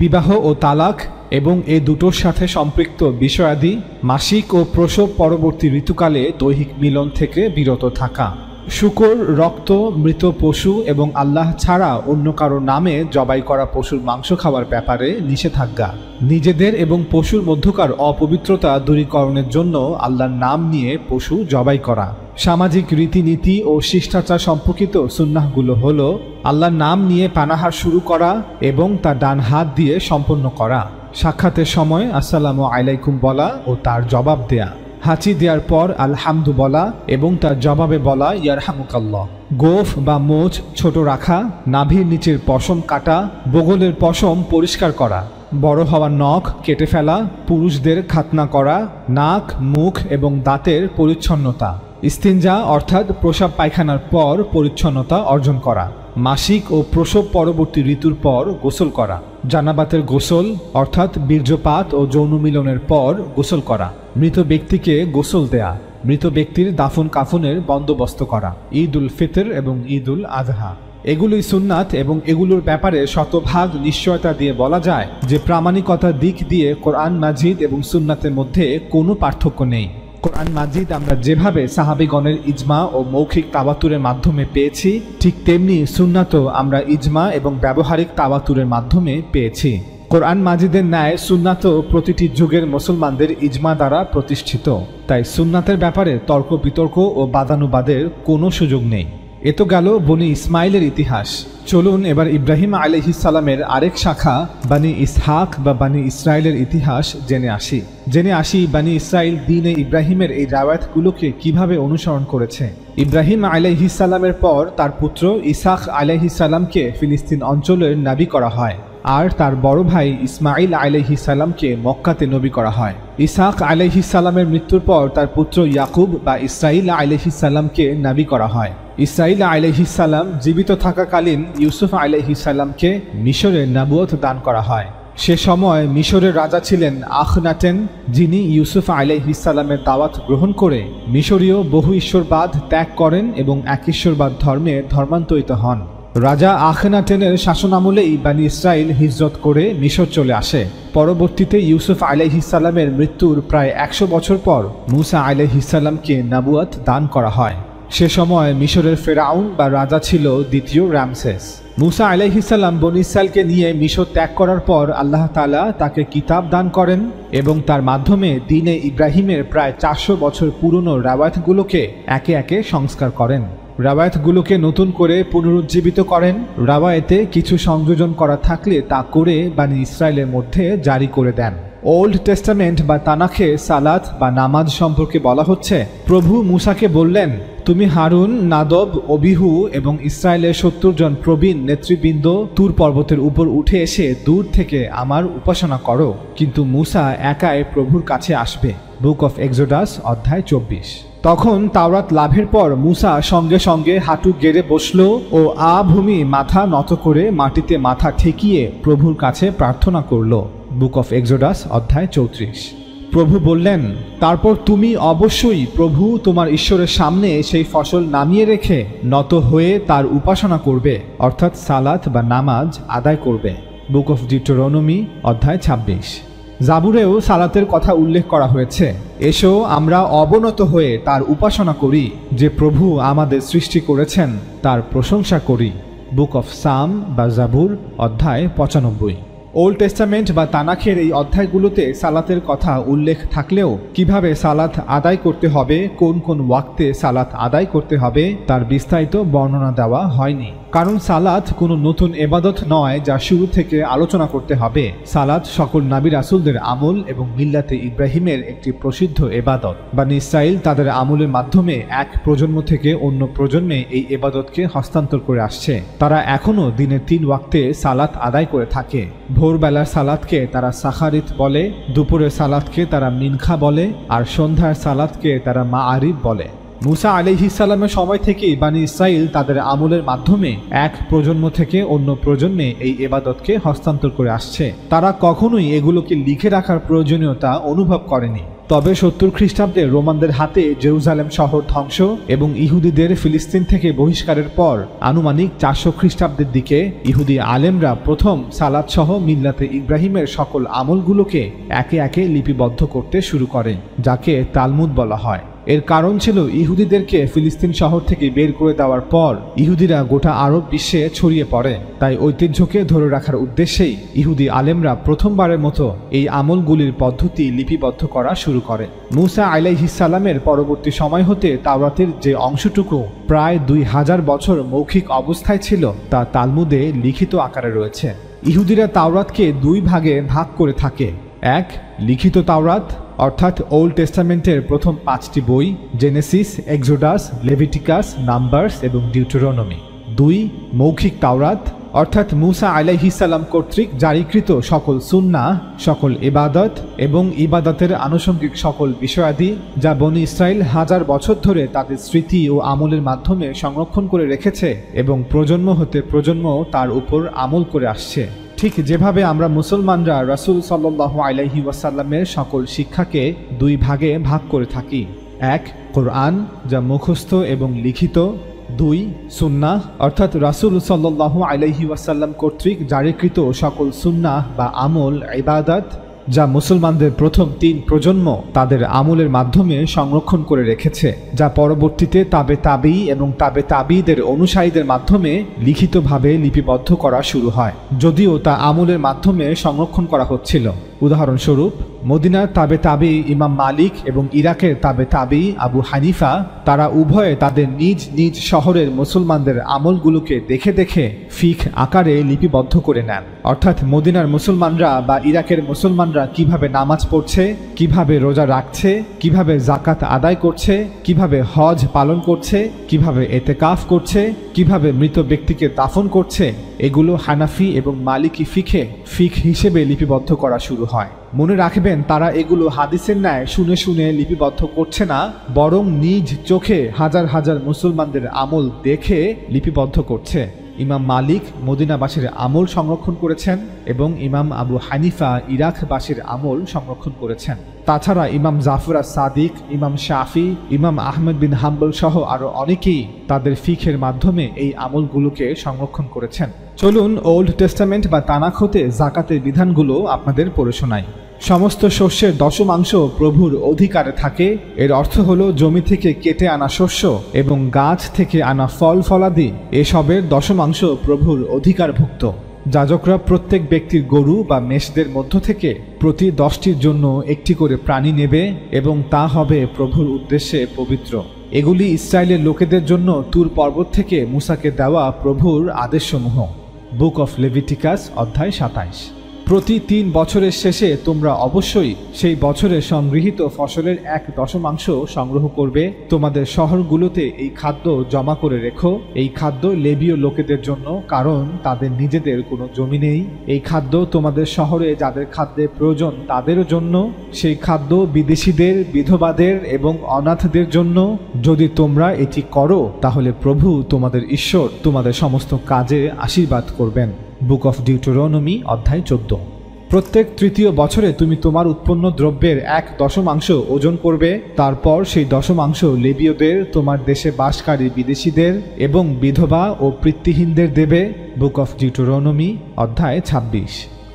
বিবাহ ও তালাক এবং এ দুটোর সাথে সম্পৃক্ত বিষয়াদি, মাসিক ও প্রসব পরবর্তী ঋতুকালে দৈহিক মিলন থেকে বিরত থাকা, শূকর, রক্ত, মৃত পশু এবং আল্লাহ ছাড়া অন্য কারো নামে জবাই করা পশুর মাংস খাওয়ার ব্যাপারে নিষেধাজ্ঞা, নিজেদের এবং পশুর মধ্যকার অপবিত্রতা দূরীকরণের জন্য আল্লাহর নাম নিয়ে পশু জবাই করা। সামাজিক রীতিনীতি ও শিষ্টাচার সম্পর্কিত সুন্নাহগুলো হলো আল্লাহর নাম নিয়ে পানাহার শুরু করা এবং তা ডান হাত দিয়ে সম্পন্ন করা, সাক্ষাতের সময় আসসালামু আলাইকুম বলা ও তার জবাব দেয়া, হাঁচি দেওয়ার পর আলহামদু বলা এবং তার জবাবে বলা ইয়ারহামুকাল্লাহ, গোফ বা মোচ ছোট রাখা, নাভির নিচের পশম কাটা, বগলের পশম পরিষ্কার করা, বড় হওয়া নখ কেটে ফেলা, পুরুষদের খাতনা করা, নাক, মুখ এবং দাঁতের পরিচ্ছন্নতা, ইস্তিনজা অর্থাৎ প্রসাব পায়খানার পর পরিচ্ছন্নতা অর্জন করা, মাসিক ও প্রসব পরবর্তী ঋতুর পর গোসল করা, জানাবাতের গোসল অর্থাৎ বীর্যপাত ও যৌন মিলনের পর গোসল করা, মৃত ব্যক্তিকে গোসল দেয়া, মৃত ব্যক্তির দাফন কাফনের বন্দোবস্ত করা, ঈদ উল ফিতর এবং ঈদ উল আজহা। এগুলোই সুন্নাত এবং এগুলোর ব্যাপারে শতভাগ নিশ্চয়তা দিয়ে বলা যায় যে প্রামাণিকতার দিক দিয়ে কোরআন মাজিদ এবং সুন্নাতের মধ্যে কোনো পার্থক্য নেই। কোরআন মাজিদ আমরা যেভাবে সাহাবীগণের ইজমা ও মৌখিক তাওয়াতুরের মাধ্যমে পেয়েছি, ঠিক তেমনি সুন্নাতও আমরা ইজমা এবং ব্যবহারিক তাওয়াতুরের মাধ্যমে পেয়েছি। কোরআন মাজিদের ন্যায় সুন্নাতও প্রতিটি যুগের মুসলমানদের ইজমা দ্বারা প্রতিষ্ঠিত। তাই সুন্নাতের ব্যাপারে তর্ক বিতর্ক ও বাদানুবাদের কোনো সুযোগ নেই। এ তো গেল বনি ইসমাইলের ইতিহাস। চলুন এবার ইব্রাহিম আলাইহিস সালামের আরেক শাখা বানি ইসহাক বা বানি ইসরায়েলের ইতিহাস জেনে আসি বানি ইসরায়েল দ্বীনে ইব্রাহিমের এই রাওয়ায়াতগুলোকে কিভাবে অনুসরণ করেছে। ইব্রাহিম আলাইহিস সালামের পর তার পুত্র ইসহাক আলাইহিস সালামকে ফিলিস্তিন অঞ্চলের নবী করা হয়, আর তার বড় ভাই ইসমাইল আলাইহিস সালামকে মক্কাতে নবী করা হয়। ইসহাক আলাইহিস সালামের মৃত্যুর পর তার পুত্র ইয়াকুব বা ইসরাইল আলাইহিস সালামকে নবী করা হয়। ইসরাইল আলাইহিস সালাম জীবিত থাকাকালীন ইউসুফ আলাইহিস সালামকে মিশরে নবুয়ত দান করা হয়। সে সময় মিশরের রাজা ছিলেন আখনাটেন, যিনি ইউসুফ আলাইহিস সালামের দাওয়াত গ্রহণ করে মিশরীয় বহু ঈশ্বরবাদ ত্যাগ করেন এবং এক ঈশ্বরবাদ ধর্মে ধর্মান্তরিত হন। রাজা আখনাটেনের শাসনামলেই বানি ইসরাইল হিজরত করে মিশর চলে আসে। পরবর্তীতে ইউসুফ আলাইহিস সালামের মৃত্যুর প্রায় 100 বছর পর মুসা আলাইহিস সালামকে নবুয়ত দান করা হয়। সে সময় মিশরের ফেরাউন বা রাজা ছিল দ্বিতীয় রামসেস। মুসা আলাইহিস সালাম বনি ইসরাইলকে নিয়ে মিশর ত্যাগ করার পর আল্লাহ তাআলা তাকে কিতাব দান করেন এবং তার মাধ্যমে দ্বীনে ইব্রাহিমের প্রায় 400 বছর পুরনো রাওয়ায়াতগুলোকে একে একে সংস্কার করেন। রাওয়ায়াতগুলোকে নতুন করে পুনরুজ্জীবিত করেন। রাওয়ায়াতে কিছু সংযোজন করা থাকলে তা করে বানি ইসরায়েলের মধ্যে জারি করে দেন। ওল্ড টেস্টামেন্ট বা তানাখে সালাত বা নামাজ সম্পর্কে বলা হচ্ছে, প্রভু মুসাকে বললেন, তুমি হারুন, নাদব, অবিহু এবং ইসরায়েলের 70 জন প্রবীণ নেতৃবৃন্দ তুর পর্বতের উপর উঠে এসে দূর থেকে আমার উপাসনা করো, কিন্তু মুসা একাই প্রভুর কাছে আসবে। বুক অফ এক্সোডাস অধ্যায় 24। তখন তাওরাত লাভের পর মুসা সঙ্গে সঙ্গে হাঁটু গেড়ে বসল ও ভূমি মাথা নত করে মাটিতে মাথা ঠেকিয়ে প্রভুর কাছে প্রার্থনা করল। বুক অফ এক্সোডাস অধ্যায় 34। প্রভু বললেন, তারপর তুমি অবশ্যই প্রভু তোমার ঈশ্বরের সামনে সেই ফসল নামিয়ে রেখে নত হয়ে তার উপাসনা করবে, অর্থাৎ সালাত বা নামাজ আদায় করবে। বুক অফ ডিউটেরোনমি অধ্যায় 26। জাবুরেও সালাতের কথা উল্লেখ করা হয়েছে, এসো আমরা অবনত হয়ে তার উপাসনা করি, যে প্রভু আমাদের সৃষ্টি করেছেন তার প্রশংসা করি। বুক অফ সাম বা জাবুর অধ্যায় 95। ওল্ড টেস্টামেন্ট বা তানাখের এই অধ্যায়গুলোতে সালাতের কথা উল্লেখ থাকলেও কিভাবে সালাত আদায় করতে হবে, কোন কোন ওয়াক্তে সালাত আদায় করতে হবে তার বিস্তারিত বর্ণনা দেওয়া হয়নি। কারণ সালাত কোনো নতুন এবাদত নয় যা শুরু থেকে আলোচনা করতে হবে। সালাত সকল নবী রাসূলদের আমল এবং মিল্লাতে ইব্রাহিমের একটি প্রসিদ্ধ এবাদত। বনী ইসরাইল তাদের আমলের মাধ্যমে এক প্রজন্ম থেকে অন্য প্রজন্মে এই এবাদতকে হস্তান্তর করে আসছে। তারা এখনও দিনে 3 ওয়াক্তে সালাত আদায় করে থাকে। ভোরবেলার সালাতকে তারা সাখারিত বলে, দুপুরের সালাতকে তারা মিনখা বলে, আর সন্ধ্যার সালাতকে তারা মাআরিব বলে। মুসা আলাইহিস সালামের সময় থেকেই বনী ইসরাইল তাদের আমলের মাধ্যমে এক প্রজন্ম থেকে অন্য প্রজন্মে এই ইবাদতকে হস্তান্তর করে আসছে। তারা কখনোই এগুলোকে লিখে রাখার প্রয়োজনীয়তা অনুভব করেনি। তবে 70 খ্রিস্টাব্দে রোমানদের হাতে জেরুজালেম শহর ধ্বংস এবং ইহুদিদের ফিলিস্তিন থেকে বহিষ্কারের পর আনুমানিক 400 খ্রিস্টাব্দের দিকে ইহুদি আলেমরা প্রথম সালাত সহ মিল্লাতে ইব্রাহিমের সকল আমলগুলোকে একে একে লিপিবদ্ধ করতে শুরু করেন, যাকে তালমুদ বলা হয়। এর কারণ ছিল ইহুদিদেরকে ফিলিস্তিন শহর থেকে বের করে দেওয়ার পর ইহুদিরা গোটা আরব বিশ্বে ছড়িয়ে পড়ে। তাই ঐতিহ্যকে ধরে রাখার উদ্দেশ্যেই ইহুদি আলেমরা প্রথমবারের মতো এই আমলগুলির পদ্ধতি লিপিবদ্ধ করা শুরু করে। মুসা আলাইহিস সালামের পরবর্তী সময় হতে তাওরাতের যে অংশটুকু প্রায় 2000 বছর মৌখিক অবস্থায় ছিল তা তালমুদে লিখিত আকারে রয়েছে। ইহুদিরা তাওরাতকে 2 ভাগে ভাগ করে থাকে। 1. লিখিত তাওরাত অর্থাৎ ওল্ড টেস্টামেন্টের প্রথম 5টি বই, জেনেসিস, এক্সোডাস, লেভিটিকাস, নাম্বারস এবং ডিউটেরোনমি। 2. মৌখিক তাওরাত অর্থাৎ মুসা আলাইহিস সালাম কর্তৃক জারিকৃত সকল সুন্নাহ, সকল ইবাদত এবং ইবাদতের আনুষঙ্গিক সকল বিষয়াদি যা বনী ইসরাইল হাজার বছর ধরে তাদের স্মৃতি ও আমলের মাধ্যমে সংরক্ষণ করে রেখেছে এবং প্রজন্ম হতে প্রজন্ম তার উপর আমল করে আসছে। ঠিক যেভাবে আমরা মুসলমানরা রাসূল সাল্লাল্লাহু আলাইহি ওয়াসাল্লামের সকল শিক্ষাকে 2 ভাগে ভাগ করে থাকি। 1. কোরআন যা মুখস্থ এবং লিখিত। 2. সুন্নাহ অর্থাৎ রাসূল সাল্লাল্লাহু আলাইহি ওয়াসাল্লাম কর্তৃক জারিকৃত সকল সুন্নাহ বা আমল, ইবাদত যা মুসলমানদের প্রথম 3 প্রজন্ম তাদের আমলের মাধ্যমে সংরক্ষণ করে রেখেছে, যা পরবর্তীতে তাবে তাবি এবং তাবে তাবিদের অনুসারীদের মাধ্যমে লিখিতভাবে লিপিবদ্ধ করা শুরু হয়, যদিও তা আমলের মাধ্যমে সংরক্ষণ করা হচ্ছিল। উদাহরণস্বরূপ মদিনার তাবে তাবি ইমাম মালিক এবং ইরাকের তাবে তাবি আবু হানিফা তারা উভয়ে তাদের নিজ নিজ শহরের মুসলমানদের আমলগুলোকে দেখে দেখে ফিক আকারে লিপিবদ্ধ করে নেন। অর্থাৎ মদিনার মুসলমানরা বা ইরাকের মুসলমানরা কিভাবে নামাজ পড়ছে, কিভাবে রোজা রাখছে, কিভাবে জাকাত আদায় করছে, কিভাবে হজ পালন করছে, কিভাবে এতেকাফ করছে, কিভাবে মৃত ব্যক্তিকে দাফন করছে, এগুলো হানাফি এবং মালিকি ফিক হিসেবে লিপিবদ্ধ করা শুরু হয়। মনে রাখবেন, তারা এগুলো হাদিসের ন্যায় শুনে শুনে লিপিবদ্ধ করছে না, বরং নিজ চোখে হাজার হাজার মুসলমানদের আমল দেখে লিপিবদ্ধ করছে। ইমাম মালিক মদিনাবাসীর আমল সংরক্ষণ করেছেন এবং ইমাম আবু হানিফা ইরাকবাসীর আমল সংরক্ষণ করেছেন। তাছাড়া ইমাম জাফর আস-সাদিক, ইমাম শাফি, ইমাম আহমেদ বিন হাম্বল সহ আরও অনেকেই তাদের ফিখের মাধ্যমে এই আমলগুলোকে সংরক্ষণ করেছেন। চলুন ওল্ড টেস্টামেন্ট বা তানাখ হতে জাকাতের বিধানগুলো আপনাদের পড়ে শোনাই। সমস্ত শস্যের দশমাংশ প্রভুর অধিকারে থাকে। এর অর্থ হলো জমি থেকে কেটে আনা শস্য এবং গাছ থেকে আনা ফল ফলাদি এসবের দশমাংশ প্রভুর অধিকারভুক্ত। যাজকরা প্রত্যেক ব্যক্তির গরু বা মেষদের মধ্য থেকে প্রতি 10টির জন্য একটি করে প্রাণী নেবে এবং তা হবে প্রভুর উদ্দেশ্যে পবিত্র। এগুলি ইসরায়েলের লোকেদের জন্য তুর পর্বত থেকে মুসাকে দেওয়া প্রভুর আদেশসমূহ। বুক অফ লেভিটিকাস অধ্যায় 27। প্রতি 3 বছরের শেষে তোমরা অবশ্যই সেই বছরে সংগৃহীত ফসলের 1/10 সংগ্রহ করবে। তোমাদের শহরগুলোতে এই খাদ্য জমা করে রেখো। এই খাদ্য লেবীয় লোকেদের জন্য, কারণ তাদের নিজেদের কোনো জমি নেই। এই খাদ্য তোমাদের শহরে যাদের খাদ্যের প্রয়োজন তাদেরও জন্য। সেই খাদ্য বিদেশীদের, বিধবাদের এবং অনাথদের জন্য। যদি তোমরা এটি করো তাহলে প্রভু তোমাদের ঈশ্বর তোমাদের সমস্ত কাজে আশীর্বাদ করবেন। বুক অফ ডিউটেরোনমি অধ্যায় 14। প্রত্যেক তৃতীয় বছরে তুমি তোমার উৎপন্ন দ্রব্যের 1/10 ওজন করবে। তারপর সেই দশমাংশ লেবীয়দের, তোমার দেশে বাসকারী বিদেশীদের এবং বিধবা ও পিতৃহীনদের দেবে। বুক অফ ডিউটেরোনমি অধ্যায় 26।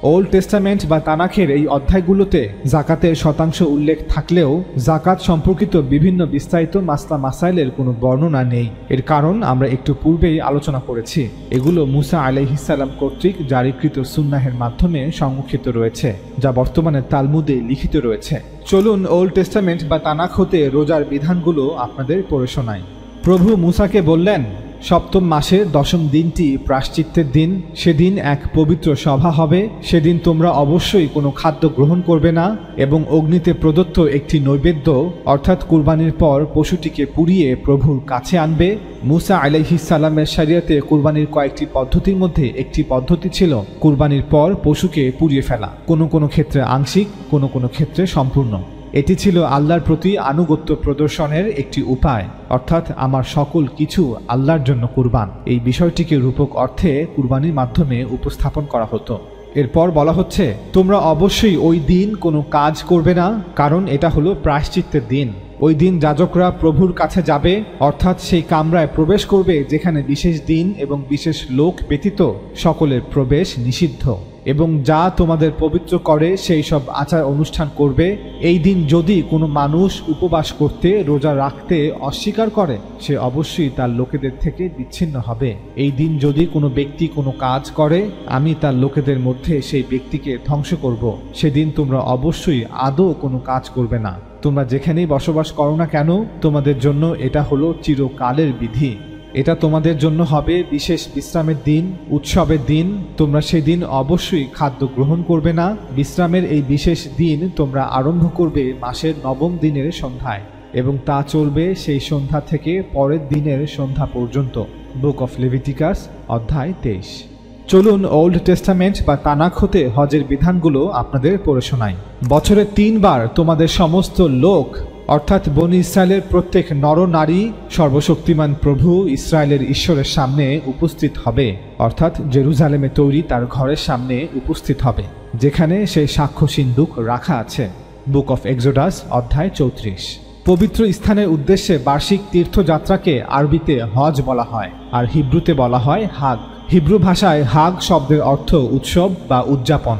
ওল্ড টেস্টামেন্ট বা তানাখের এই অধ্যায়গুলোতে জাকাতের শতাংশ উল্লেখ থাকলেও জাকাত সম্পর্কিত বিভিন্ন বিস্তারিত মাসলা মাসাইলের কোনো বর্ণনা নেই। এর কারণ আমরা একটু পূর্বেই আলোচনা করেছি। এগুলো মুসা আলাইহিস সালাম কর্তৃক জারিকৃত সুন্নাহের মাধ্যমে সংরক্ষিত রয়েছে, যা বর্তমানে তালমুদে লিখিত রয়েছে। চলুন ওল্ড টেস্টামেন্ট বা তানাখ হতে রোজার বিধানগুলো আপনাদের পড়ে শোনাই। প্রভু মুসাকে বললেন, সপ্তম মাসের দশম দিনটি প্রায়শ্চিত্তের দিন। সেদিন এক পবিত্র সভা হবে। সেদিন তোমরা অবশ্যই কোনো খাদ্য গ্রহণ করবে না এবং অগ্নিতে প্রদত্ত একটি নৈবেদ্য অর্থাৎ কুরবানির পর পশুটিকে পুড়িয়ে প্রভুর কাছে আনবে। মুসা আলাইহিস সালামের শরিয়তে কুরবানির কয়েকটি পদ্ধতির মধ্যে একটি পদ্ধতি ছিল কুরবানির পর পশুকে পুড়িয়ে ফেলা, কোনো ক্ষেত্রে আংশিক, কোনো ক্ষেত্রে সম্পূর্ণ। এটি ছিল আল্লাহর প্রতি আনুগত্য প্রদর্শনের একটি উপায়, অর্থাৎ আমার সকল কিছু আল্লাহর জন্য কুরবান। এই বিষয়টিকে রূপক অর্থে কুরবানির মাধ্যমে উপস্থাপন করা হতো। এরপর বলা হচ্ছে, তোমরা অবশ্যই ওই দিন কোনো কাজ করবে না, কারণ এটা হলো প্রায়শ্চিত্তের দিন। ওই দিন যাজকরা প্রভুর কাছে যাবে, অর্থাৎ সেই কামরায় প্রবেশ করবে যেখানে বিশেষ দিন এবং বিশেষ লোক ব্যতীত সকলের প্রবেশ নিষিদ্ধ, এবং যা তোমাদের পবিত্র করে সেই সব আচার অনুষ্ঠান করবে। এই দিন যদি কোনো মানুষ উপবাস করতে, রোজা রাখতে অস্বীকার করে, সে অবশ্যই তার লোকেদের থেকে বিচ্ছিন্ন হবে। এই দিন যদি কোনো ব্যক্তি কোনো কাজ করে, আমি তার লোকেদের মধ্যে সেই ব্যক্তিকে ধ্বংস করব। সেদিন তোমরা অবশ্যই আদৌ কোনো কাজ করবে না। তোমরা যেখানেই বসবাস করো না কেন, তোমাদের জন্য এটা হলো চিরকালের বিধি। এটা তোমাদের জন্য হবে বিশেষ বিশ্রামের দিন, উৎসবের দিন। তোমরা সেদিন অবশ্যই খাদ্য গ্রহণ করবে না। বিশ্রামের এই বিশেষ দিন তোমরা আরম্ভ করবে মাসের নবম দিনের সন্ধ্যায় এবং তা চলবে সেই সন্ধ্যা থেকে পরের দিনের সন্ধ্যা পর্যন্ত। বুক অফ লেভিটিকাস অধ্যায় 23। চলুন ওল্ড টেস্টামেন্ট বা তানাখ হতে হজের বিধানগুলো আপনাদের পড়ে শোনাই। বছরে 3 বার তোমাদের সমস্ত লোক অর্থাৎ বনি ইসরায়েলের প্রত্যেক নর নারী সর্বশক্তিমান প্রভু ইসরায়েলের ঈশ্বরের সামনে উপস্থিত হবে, অর্থাৎ জেরুজালেমে তৈরি তার ঘরের সামনে উপস্থিত হবে, যেখানে সেই সাক্ষ্য সিন্দুক রাখা আছে। বুক অফ এক্সোডাস অধ্যায় 34। পবিত্র স্থানের উদ্দেশ্যে বার্ষিক তীর্থযাত্রাকে আরবিতে হজ বলা হয়, আর হিব্রুতে বলা হয় হাগ। হিব্রু ভাষায় হাগ শব্দের অর্থ উৎসব বা উদযাপন।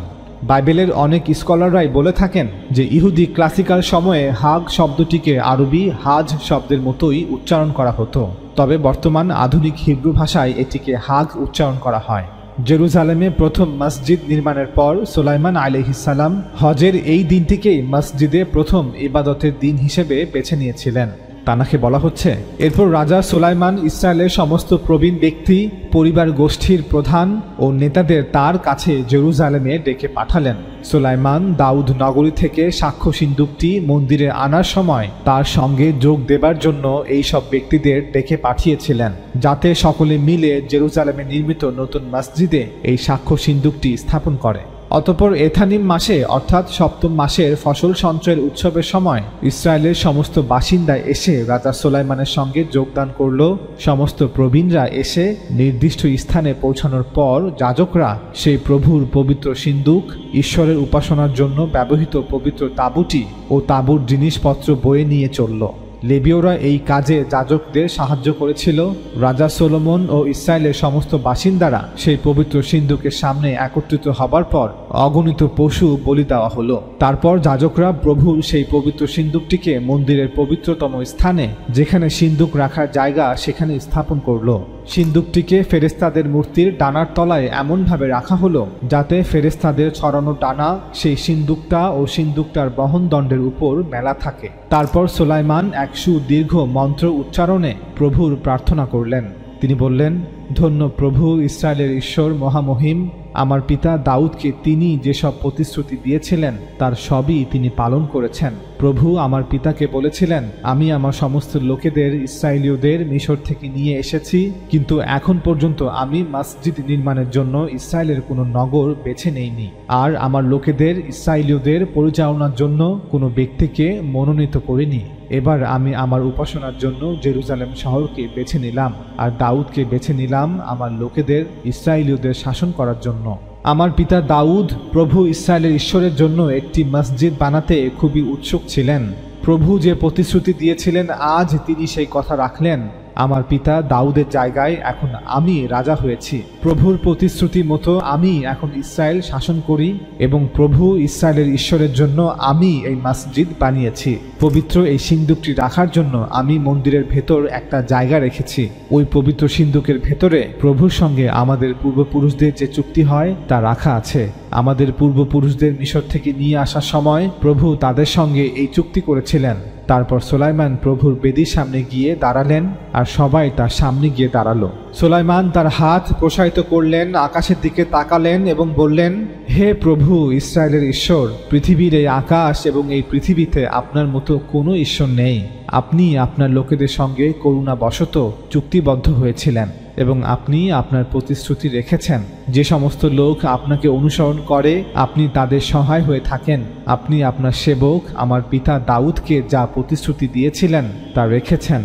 বাইবেলের অনেক স্কলাররাই বলে থাকেন যে ইহুদি ক্লাসিক্যাল সময়ে হাগ শব্দটিকে আরবি হাজ শব্দের মতোই উচ্চারণ করা হতো, তবে বর্তমান আধুনিক হিব্রু ভাষায় এটিকে হাগ উচ্চারণ করা হয়। জেরুজালেমে প্রথম মসজিদ নির্মাণের পর সুলাইমান আলাইহিস সালাম হজের এই দিনটিকেই মসজিদে প্রথম ইবাদতের দিন হিসেবে বেছে নিয়েছিলেন। তানাখে বলা হচ্ছে, এরপর রাজা সুলাইমান ইসরায়েলের সমস্ত প্রবীণ ব্যক্তি, পরিবার গোষ্ঠীর প্রধান ও নেতাদের তার কাছে জেরুজালেমে ডেকে পাঠালেন। সুলাইমান দাউদ নগরী থেকে সাক্ষ্য সিন্দুকটি মন্দিরে আনার সময় তার সঙ্গে যোগ দেবার জন্য এই সব ব্যক্তিদের ডেকে পাঠিয়েছিলেন, যাতে সকলে মিলে জেরুজালেমে নির্মিত নতুন মসজিদে এই সাক্ষ্য সিন্দুকটি স্থাপন করে। অতঃপর এথানিম মাসে অর্থাৎ সপ্তম মাসের ফসল সঞ্চয়ের উৎসবের সময় ইসরায়েলের সমস্ত বাসিন্দা এসে রাজা সুলাইমানের সঙ্গে যোগদান করল। সমস্ত প্রবীণরা এসে নির্দিষ্ট স্থানে পৌঁছানোর পর যাজকরা সেই প্রভুর পবিত্র সিন্দুক, ঈশ্বরের উপাসনার জন্য ব্যবহৃত পবিত্র তাঁবুটি ও তাঁবুর জিনিসপত্র বয়ে নিয়ে চলল। লেবীয়রা এই কাজে যাজকদের সাহায্য করেছিল। রাজা সলোমন ও ইসরায়েলের সমস্ত বাসিন্দারা সেই পবিত্র সিন্দুকের সামনে একত্রিত হবার পর অগণিত পশু বলি দেওয়া হলো। তারপর যাজকরা প্রভুর সেই পবিত্র সিন্দুকটিকে মন্দিরের পবিত্রতম স্থানে, যেখানে সিন্দুক রাখার জায়গা, সেখানে স্থাপন করলো। সিন্দুকটিকে ফেরেশতাদের মূর্তির ডানার তলায় এমনভাবে রাখা হলো যাতে ফেরেশতাদের ছড়ানো ডানা সেই সিন্দুকটা ও সিন্দুকটার বহনদণ্ডের উপর মেলা থাকে। তারপর সুলাইমান এক সুদীর্ঘ মন্ত্র উচ্চারণে প্রভুর প্রার্থনা করলেন। তিনি বললেন, ধন্য প্রভু ইসরায়েলের ঈশ্বর মহামহিম, আমার পিতা দাউদকে তিনি যেসব প্রতিশ্রুতি দিয়েছিলেন তার সবই তিনি পালন করেছেন। প্রভু আমার পিতাকে বলেছিলেন, আমি আমার সমস্ত লোকেদের ইসরায়েলীয়দের মিশর থেকে নিয়ে এসেছি, কিন্তু এখন পর্যন্ত আমি মসজিদ নির্মাণের জন্য ইসরায়েলের কোনো নগর বেছে নেইনি, আর আমার লোকেদের ইসরায়েলীয়দের পরিচালনার জন্য কোনো ব্যক্তিকে মনোনীত করিনি। এবার আমি আমার উপাসনার জন্য জেরুজালেম শহরকে বেছে নিলাম, আর দাউদকে বেছে নিলাম আমার লোকেদের ইসরায়েলীয়দের শাসন করার জন্য। আমার পিতা দাউদ প্রভু ইসরায়েলের ঈশ্বরের জন্য একটি মসজিদ বানাতে খুবই উৎসুক ছিলেন। প্রভু যে প্রতিশ্রুতি দিয়েছিলেন আজ তিনি সেই কথা রাখলেন। আমার পিতা দাউদের জায়গায় এখন আমি রাজা হয়েছি। প্রভুর প্রতিশ্রুতি মতো আমি এখন ইসরায়েল শাসন করি এবং প্রভু ইসরায়েলের ঈশ্বরের জন্য আমি এই মসজিদ বানিয়েছি। পবিত্র এই সিন্দুকটি রাখার জন্য আমি মন্দিরের ভেতর একটা জায়গা রেখেছি। ওই পবিত্র সিন্দুকের ভেতরে প্রভুর সঙ্গে আমাদের পূর্বপুরুষদের যে চুক্তি হয় তা রাখা আছে। আমাদের পূর্বপুরুষদের মিশর থেকে নিয়ে আসার সময় প্রভু তাদের সঙ্গে এই চুক্তি করেছিলেন। তারপর সুলাইমান প্রভুর বেদির সামনে গিয়ে দাঁড়ালেন আর সবাই তার সামনে গিয়ে দাঁড়ালো। সুলাইমান তার হাত প্রসারিত করলেন, আকাশের দিকে তাকালেন এবং বললেন, হে প্রভু ইসরায়েলের ঈশ্বর, পৃথিবীর এই আকাশ এবং এই পৃথিবীতে আপনার মতো কোনো ঈশ্বর নেই। আপনি আপনার লোকেদের সঙ্গে করুণাবশত চুক্তিবদ্ধ হয়েছিলেন এবং আপনি আপনার প্রতিশ্রুতি রেখেছেন। যে সমস্ত লোক আপনাকে অনুসরণ করে আপনি তাদের সহায় হয়ে থাকেন। আপনি আপনার সেবক আমার পিতা দাউদকে যা প্রতিশ্রুতি দিয়েছিলেন তা রেখেছেন।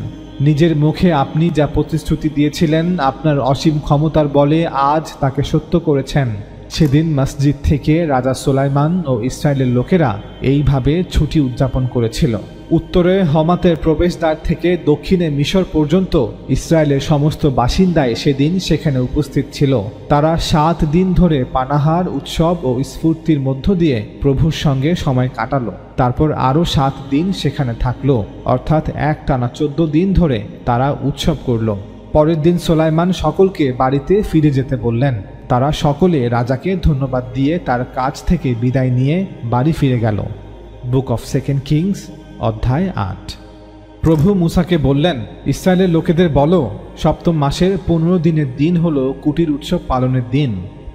নিজের মুখে আপনি যা প্রতিশ্রুতি দিয়েছিলেন আপনার অসীম ক্ষমতার বলে আজ তাকে সত্য করেছেন। সেদিন মসজিদ থেকে রাজা সুলাইমান ও ইসরায়েলের লোকেরা এইভাবে ছুটি উদযাপন করেছিল। উত্তরে হমাতের প্রবেশদ্বার থেকে দক্ষিণে মিশর পর্যন্ত ইসরায়েলের সমস্ত বাসিন্দাই সেদিন সেখানে উপস্থিত ছিল। তারা 7 দিন ধরে পানাহার, উৎসব ও স্ফূর্তির মধ্য দিয়ে প্রভুর সঙ্গে সময় কাটালো। তারপর আরও 7 দিন সেখানে থাকলো, অর্থাৎ একটানা 14 দিন ধরে তারা উৎসব করল। পরের দিন সুলাইমান সকলকে বাড়িতে ফিরে যেতে বললেন। তারা সকলে রাজাকে ধন্যবাদ দিয়ে তার কাজ থেকে বিদায় নিয়ে বাড়ি ফিরে গেল। বুক অফ 2 কিংস অধ্যায় 8। প্রভু মূসাকে বললেন, ইসরায়েলের লোকেদের বলো, সপ্তম মাসের 15 দিনের দিন হলো কুটির উৎসব পালনের দিন।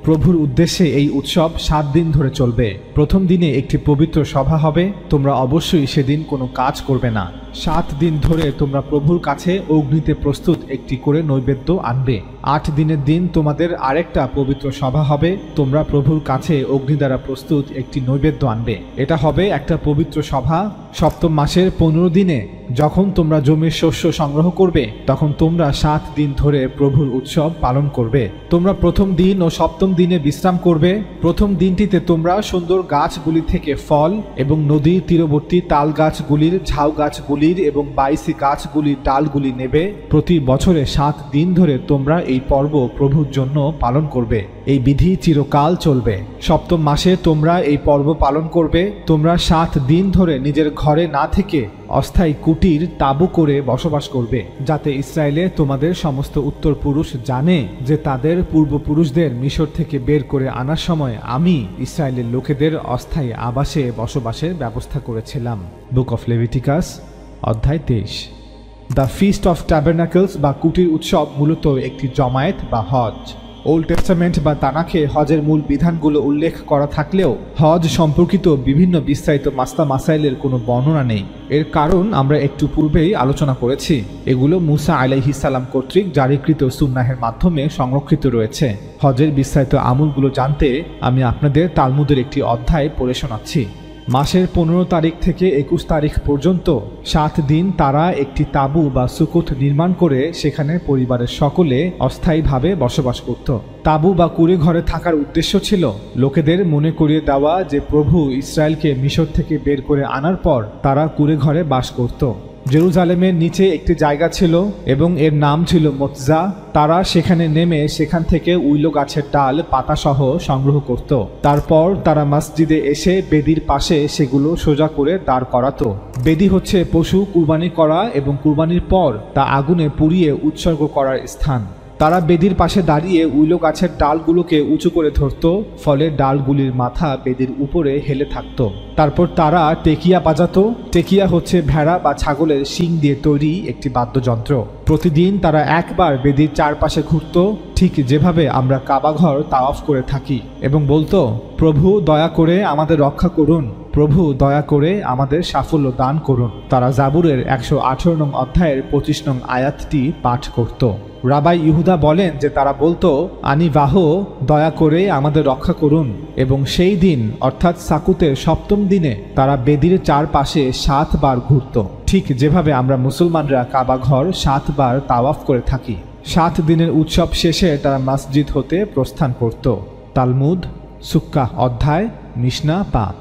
প্রভুর উদ্দেশ্যে এই উৎসব 7 দিন ধরে চলবে। প্রথম দিনে একটি পবিত্র সভা হবে। তোমরা অবশ্যই সেদিন কোনো কাজ করবে না। 7 দিন ধরে তোমরা প্রভুর কাছে অগ্নিতে প্রস্তুত একটি করে নৈবেদ্য আনবে। 8 দিনের দিন তোমাদের আরেকটা পবিত্র সভা হবে। তোমরা প্রভুর কাছে অগ্নি দ্বারা প্রস্তুত একটি নৈবেদ্য আনবে। এটা হবে একটা পবিত্র সভা। সপ্তম মাসের 15 দিনে যখন তোমরা জমির শস্য সংগ্রহ করবে তখন তোমরা 7 দিন ধরে প্রভুর উৎসব পালন করবে। তোমরা প্রথম দিন ও সপ্তম দিনে বিশ্রাম করবে। প্রথম দিনটিতে তোমরা সুন্দর গাছগুলি থেকে ফল এবং নদীর তীরবর্তী তাল গাছগুলির, ঝাউ গাছগুলির এবং বাইসি গাছগুলির ডালগুলি নেবে। প্রতি বছরে 7 দিন ধরে তোমরা এই পর্ব প্রভুর জন্য পালন করবে। এই বিধি চিরকাল চলবে। সপ্তম মাসে তোমরা এই পর্ব পালন করবে। তোমরা 7 দিন ধরে নিজের ঘরে না থেকে অস্থায়ী কুটির তাঁবু করে বসবাস করবে, যাতে ইসরায়েলে তোমাদের সমস্ত উত্তরপুরুষ জানে যে তাদের পূর্বপুরুষদের মিশর থেকে বের করে আনার সময় আমি ইসরায়েলের লোকেদের অস্থায়ী আবাসে বসবাসের ব্যবস্থা করেছিলাম। বুক অফ লেভিটিকাস অধ্যায় 23। দ্য ফিস্ট অফ ট্যাবারনাকলস বা কুটির উৎসব মূলত একটি জমায়েত বা হজ। ওল্ড টেস্টামেন্ট বা তানাখে হজের মূল বিধানগুলো উল্লেখ করা থাকলেও হজ সম্পর্কিত বিভিন্ন বিস্তারিত মাসাইলের কোনো বর্ণনা নেই। এর কারণ আমরা একটু পূর্বেই আলোচনা করেছি। এগুলো মুসা আলাইহিস সালাম কর্তৃক জারিকৃত সুন্নাহের মাধ্যমে সংরক্ষিত রয়েছে। হজের বিস্তারিত আমলগুলো জানতে আমি আপনাদের তালমুদের একটি অধ্যায় পড়ে শোনাচ্ছি। মাসের 15 তারিখ থেকে 21 তারিখ পর্যন্ত 7 দিন তারা একটি তাঁবু বা সুকুত নির্মাণ করে সেখানে পরিবারের সকলে অস্থায়ীভাবে বসবাস করত। তাঁবু বা কুঁড়ে ঘরে থাকার উদ্দেশ্য ছিল লোকেদের মনে করিয়ে দেওয়া যে প্রভু ইসরায়েলকে মিশর থেকে বের করে আনার পর তারা কুঁড়ে ঘরে বাস করত। জেরুজালেমের নিচে একটি জায়গা ছিল এবং এর নাম ছিল মোৎজা। তারা সেখানে নেমে সেখান থেকে উইলো গাছের ডাল পাতাসহ সংগ্রহ করত। তারপর তারা মসজিদে এসে বেদির পাশে সেগুলো সোজা করে দাঁড় করাতো। বেদি হচ্ছে পশু কুরবানি করা এবং কুরবানির পর তা আগুনে পুড়িয়ে উৎসর্গ করার স্থান। তারা বেদির পাশে দাঁড়িয়ে উইলো গাছের ডালগুলোকে উঁচু করে ধরত, ফলে ডালগুলির মাথা বেদির উপরে হেলে থাকত। তারপর তারা টেকিয়া বাজাতো। টেকিয়া হচ্ছে ভেড়া বা ছাগলের শিং দিয়ে তৈরি একটি বাদ্যযন্ত্র। প্রতিদিন তারা একবার বেদির চারপাশে ঘুরত, ঠিক যেভাবে আমরা কাবাঘর তাওয়াফ করে থাকি, এবং বলতো, প্রভু দয়া করে আমাদের রক্ষা করুন, প্রভু দয়া করে আমাদের সাফল্য দান করুন। তারা জাবুরের 118 নং অধ্যায়ের 25 নং আয়াতটি পাঠ করত। রাবাই ইহুদা বলেন যে তারা বলতো, আনিবাহ, দয়া করে আমাদের রক্ষা করুন। এবং সেই দিন অর্থাৎ সাকুতের সপ্তম দিনে তারা বেদির চারপাশে 7 বার ঘুরত, ঠিক যেভাবে আমরা মুসলমানরা কাবাঘর 7 বার তাওয়াফ করে থাকি। 7 দিনের উৎসব শেষে তারা মসজিদ হতে প্রস্থান করত। তালমুদ সুক্কাহ অধ্যায় মিশনা 5।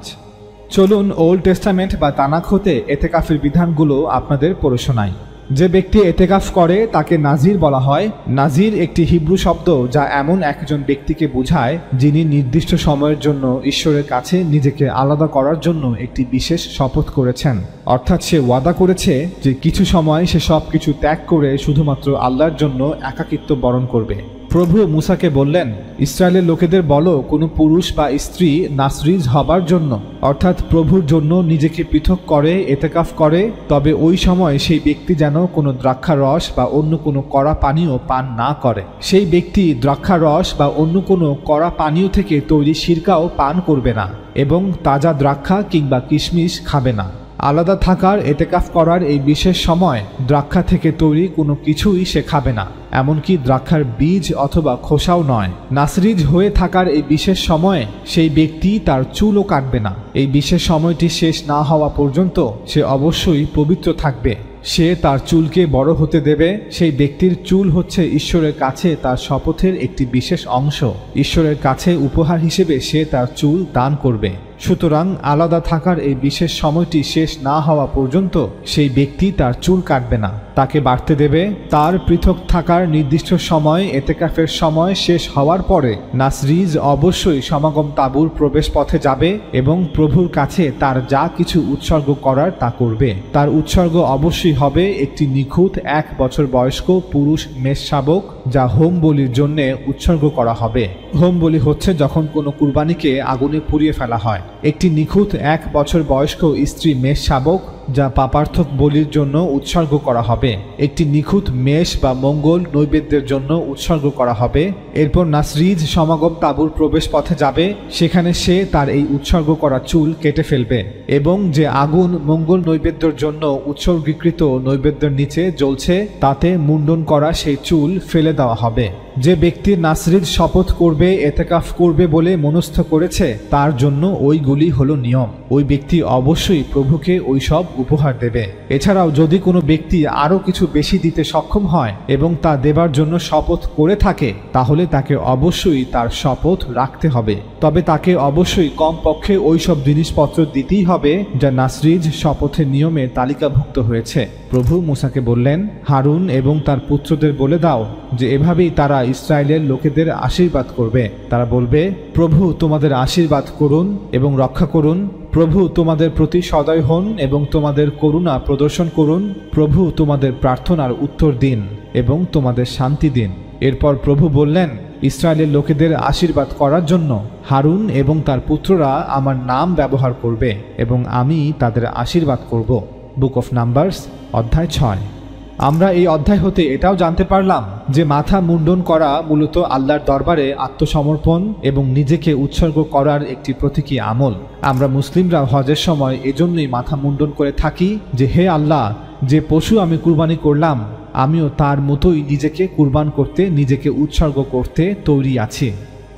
চলুন ওল্ড টেস্টামেন্ট বা তানাখ হতে এতেকাফের বিধানগুলো আপনাদের পড়ে শোনাই। যে ব্যক্তি এতেকাফ করে তাকে নাজির বলা হয়। নাজির একটি হিব্রু শব্দ যা এমন একজন ব্যক্তিকে বোঝায় যিনি নির্দিষ্ট সময়ের জন্য ঈশ্বরের কাছে নিজেকে আলাদা করার জন্য একটি বিশেষ শপথ করেছেন। অর্থাৎ সে ওয়াদা করেছে যে কিছু সময় সে সব কিছু ত্যাগ করে শুধুমাত্র আল্লাহর জন্য একাকিত্ব বরণ করবে। প্রভু মুসাকে বললেন, ইসরায়েলের লোকেদের বলো, কোনো পুরুষ বা স্ত্রী নাসরিজ হবার জন্য অর্থাৎ প্রভুর জন্য নিজেকে পৃথক করে এতেকাফ করে, তবে ওই সময় সেই ব্যক্তি যেন কোনো দ্রাক্ষা রস বা অন্য কোনো কড়া পানীয় পান না করে। সেই ব্যক্তি দ্রাক্ষা রস বা অন্য কোনো কড়া পানীয় থেকে তৈরি সিরকাও পান করবে না এবং তাজা দ্রাক্ষা কিংবা কিশমিশ খাবে না। আলাদা থাকার এতেকাফ করার এই বিশেষ সময় দ্রাক্ষা থেকে তৈরি কোনো কিছুই সে খাবে না, এমনকি দ্রাক্ষার বীজ অথবা খোসাও নয়। নাসরিজ হয়ে থাকার এই বিশেষ সময়ে সেই ব্যক্তি তার চুলও কাটবে না। এই বিশেষ সময়টি শেষ না হওয়া পর্যন্ত সে অবশ্যই পবিত্র থাকবে। সে তার চুলকে বড় হতে দেবে। সেই ব্যক্তির চুল হচ্ছে ঈশ্বরের কাছে তার শপথের একটি বিশেষ অংশ। ঈশ্বরের কাছে উপহার হিসেবে সে তার চুল দান করবে। সুতরাং আলাদা থাকার এই বিশেষ সময়টি শেষ না হওয়া পর্যন্ত সেই ব্যক্তি তার চুল কাটবে না, তাকে বাড়তে দেবে। তার পৃথক থাকার নির্দিষ্ট সময় এতেকাফের সময় শেষ হওয়ার পরে নাসরিজ অবশ্যই সমাগম তাঁবুর প্রবেশ পথে যাবে এবং প্রভুর কাছে তার যা কিছু উৎসর্গ করার তা করবে। তার উৎসর্গ অবশ্যই হবে একটি নিখুঁত 1 বছর বয়স্ক পুরুষ মেষ শাবক, যা হোম বলির জন্য উৎসর্গ করা হবে। হোম বলি হচ্ছে যখন কোনো কুরবানিকে আগুনে পুড়িয়ে ফেলা হয়। একটি নিখুঁত 1 বছর বয়স্ক স্ত্রী মেষ শাবক, যা পাপার্থক বলির জন্য উৎসর্গ করা হবে। একটি নিখুঁত মেষ বা মঙ্গল নৈবেদ্যের জন্য উৎসর্গ করা হবে। এরপর নাসরিজ সমাগম তাঁবুর প্রবেশ পথে যাবে। সেখানে সে তার এই উৎসর্গ করা চুল কেটে ফেলবে এবং যে আগুন মঙ্গল নৈবেদ্যের জন্য উৎসর্গীকৃত নৈবেদ্যের নিচে জ্বলছে তাতে মুন্ডন করা সেই চুল ফেলে দেওয়া হবে। যে ব্যক্তি নাসরিজ শপথ করবে এতেকাফ করবে বলে মনস্থ করেছে তার জন্য ওইগুলি হলো নিয়ম। ওই ব্যক্তি অবশ্যই প্রভুকে ওই সব উপহার দেবে। এছাড়াও যদি কোনো ব্যক্তি আরও কিছু বেশি দিতে সক্ষম হয় এবং তা দেবার জন্য শপথ করে থাকে তাহলে তাকে অবশ্যই তার শপথ রাখতে হবে। তবে তাকে অবশ্যই কমপক্ষে ওই সব জিনিসপত্র দিতেই হবে যা নাসরিজ শপথের নিয়মে তালিকাভুক্ত হয়েছে। প্রভু মুসাকে বললেন, হারুন এবং তার পুত্রদের বলে দাও যে এভাবেই তারা ইসরায়েলের লোকেদের আশীর্বাদ করবে। তারা বলবে, প্রভু তোমাদের আশীর্বাদ করুন এবং রক্ষা করুন। প্রভু তোমাদের প্রতি সদয় হন এবং তোমাদের করুণা প্রদর্শন করুন। প্রভু তোমাদের প্রার্থনার উত্তর দিন এবং তোমাদের শান্তি দিন। এরপর প্রভু বললেন, ইসরায়েলের লোকেদের আশীর্বাদ করার জন্য হারুন এবং তার পুত্ররা আমার নাম ব্যবহার করবে এবং আমি তাদের আশীর্বাদ করব। বুক অফ নাম্বারস অধ্যায় 6। আমরা এই অধ্যায় হতে এটাও জানতে পারলাম যে মাথা মুন্ডন করা মূলত আল্লাহর দরবারে আত্মসমর্পণ এবং নিজেকে উৎসর্গ করার একটি প্রতীকী আমল। আমরা মুসলিমরা হজের সময় এজন্যই মাথা মুন্ডন করে থাকি যে হে আল্লাহ, যে পশু আমি কুরবানি করলাম আমিও তার মতোই নিজেকে কুরবান করতে, নিজেকে উৎসর্গ করতে তৈরি আছি।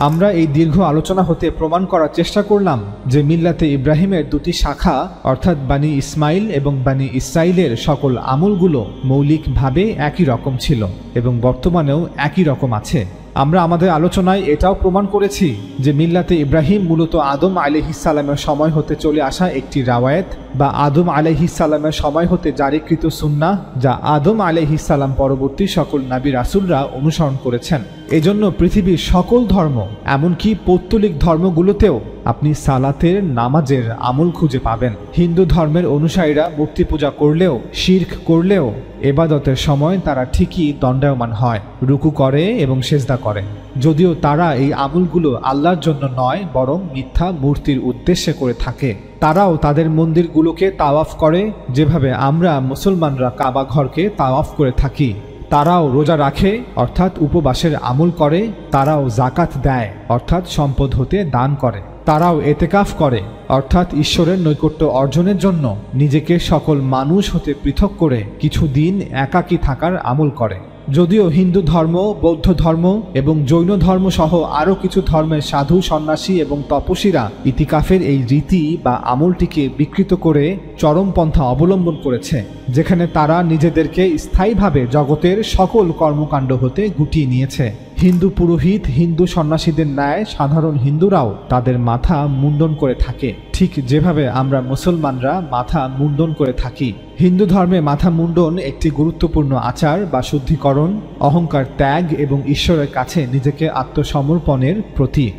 আমরা এই দীর্ঘ আলোচনা হতে প্রমাণ করার চেষ্টা করলাম যে মিল্লাতে ইব্রাহিমের দুটি শাখা অর্থাৎ বানি ইসমাইল এবং বানি ইসরাইলের সকল আমলগুলো মৌলিকভাবে একই রকম ছিল এবং বর্তমানেও একই রকম আছে। আমরা আমাদের আলোচনায় এটাও প্রমাণ করেছি যে মিল্লাতে ইব্রাহিম মূলত আদম আলাইহিসসালামের সময় হতে চলে আসা একটি রাওয়ায়াত বা আদম আলাইহিসসালামের সময় হতে জারিকৃত সুন্নাহ, যা আদম আলাইহিসসালাম পরবর্তী সকল নবী রাসূলরা অনুসরণ করেছেন। এজন্য পৃথিবীর সকল ধর্ম, এমনকি পৌত্তলিক ধর্মগুলোতেও আপনি সালাতের নামাজের আমল খুঁজে পাবেন। হিন্দু ধর্মের অনুসারীরা মূর্তি পূজা করলেও, শিরক করলেও এবাদতের সময় তারা ঠিকই দণ্ডায়মান হয়, রুকু করে এবং সেজদা করে, যদিও তারা এই আমলগুলো আল্লাহর জন্য নয় বরং মিথ্যা মূর্তির উদ্দেশ্যে করে থাকে। তারাও তাদের মন্দিরগুলোকে তাওয়াফ করে যেভাবে আমরা মুসলমানরা কাবা ঘরকে তাওয়াফ করে থাকি। তারাও রোজা রাখে অর্থাৎ উপবাসের আমল করে। তারাও জাকাত দেয় অর্থাৎ সম্পদ হতে দান করে। তারাও এতেকাফ করে অর্থাৎ ঈশ্বরের নৈকট্য অর্জনের জন্য নিজেকে সকল মানুষ হতে পৃথক করে কিছু দিন একাকী থাকার আমল করে। যদিও হিন্দু ধর্ম, বৌদ্ধ ধর্ম এবং জৈন ধর্ম সহ আরও কিছু ধর্মের সাধু, সন্ন্যাসী এবং তপস্বীরা ইতিকাফের এই রীতি বা আমলটিকে বিকৃত করে চরমপন্থা অবলম্বন করেছে, যেখানে তারা নিজেদেরকে স্থায়ীভাবে জগতের সকল কর্মকাণ্ড হতে গুটিয়ে নিয়েছে। হিন্দু পুরোহিত হিন্দু সন্ন্যাসীদের ন্যায় সাধারণ হিন্দুরাও তাদের মাথা মুন্ডন করে থাকে, ঠিক যেভাবে আমরা মুসলমানরা মাথা মুন্ডন করে থাকি। হিন্দু ধর্মে মাথা মুন্ডন একটি গুরুত্বপূর্ণ আচার বা শুদ্ধিকরণ, অহংকার ত্যাগ এবং ঈশ্বরের কাছে নিজেকে আত্মসমর্পণের প্রতীক।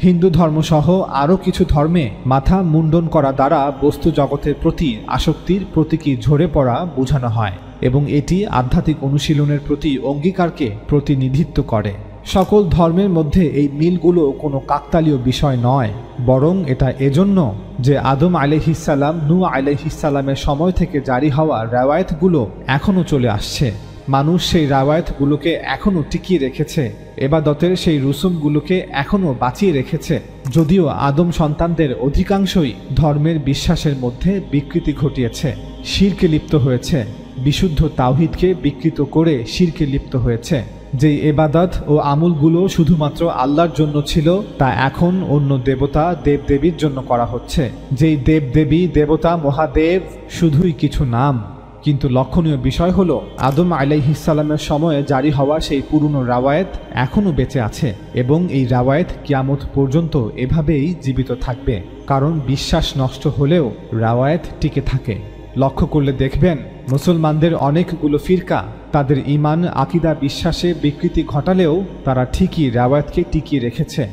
হিন্দু ধর্মসহ আরও কিছু ধর্মে মাথা মুন্ডন করা দ্বারা বস্তু জগতের প্রতি আসক্তির প্রতীকী ঝরে পড়া বোঝানো হয় এবং এটি আধ্যাত্মিক অনুশীলনের প্রতি অঙ্গীকারকে প্রতিনিধিত্ব করে। সকল ধর্মের মধ্যে এই মিলগুলো কোনো কাকতালীয় বিষয় নয়, বরং এটা এজন্য যে আদম আলাইহিসসালাম নূহ আলাইহিসসালামের সময় থেকে জারি হওয়া রওয়ায়েতগুলো এখনও চলে আসছে। মানুষ সেই রওয়ায়েতগুলোকে এখনও টিকিয়ে রেখেছে, এবাদতের সেই রুসুমগুলোকে এখনও বাঁচিয়ে রেখেছে। যদিও আদম সন্তানদের অধিকাংশই ধর্মের বিশ্বাসের মধ্যে বিকৃতি ঘটিয়েছে, শিরকে লিপ্ত হয়েছে, বিশুদ্ধ তাওহীদকে বিকৃত করে শিরকে লিপ্ত হয়েছে। যেই এবাদত ও আমলগুলো শুধুমাত্র আল্লাহর জন্য ছিল তা এখন অন্য দেবতা দেবদেবীর জন্য করা হচ্ছে। যেই দেবদেবী দেবতা মহাদেব শুধুই কিছু নাম, কিন্তু লক্ষণীয় বিষয় হলো আদম আলাইহিসসালামের সময়ে জারি হওয়া সেই পুরনো রাওয়ায়েত এখনও বেঁচে আছে এবং এই রাওয়ায়েত কিয়ামত পর্যন্ত এভাবেই জীবিত থাকবে, কারণ বিশ্বাস নষ্ট হলেও রাওয়ায়েত টিকে থাকে। লক্ষ্য করলে দেখবেন মুসলমানদের অনেকগুলো ফিরকা তাদের ঈমান আকিদা বিশ্বাসে বিকৃতি ঘটালেও তারা ঠিকই রাওয়ায়েতকে টিকিয়ে রেখেছে।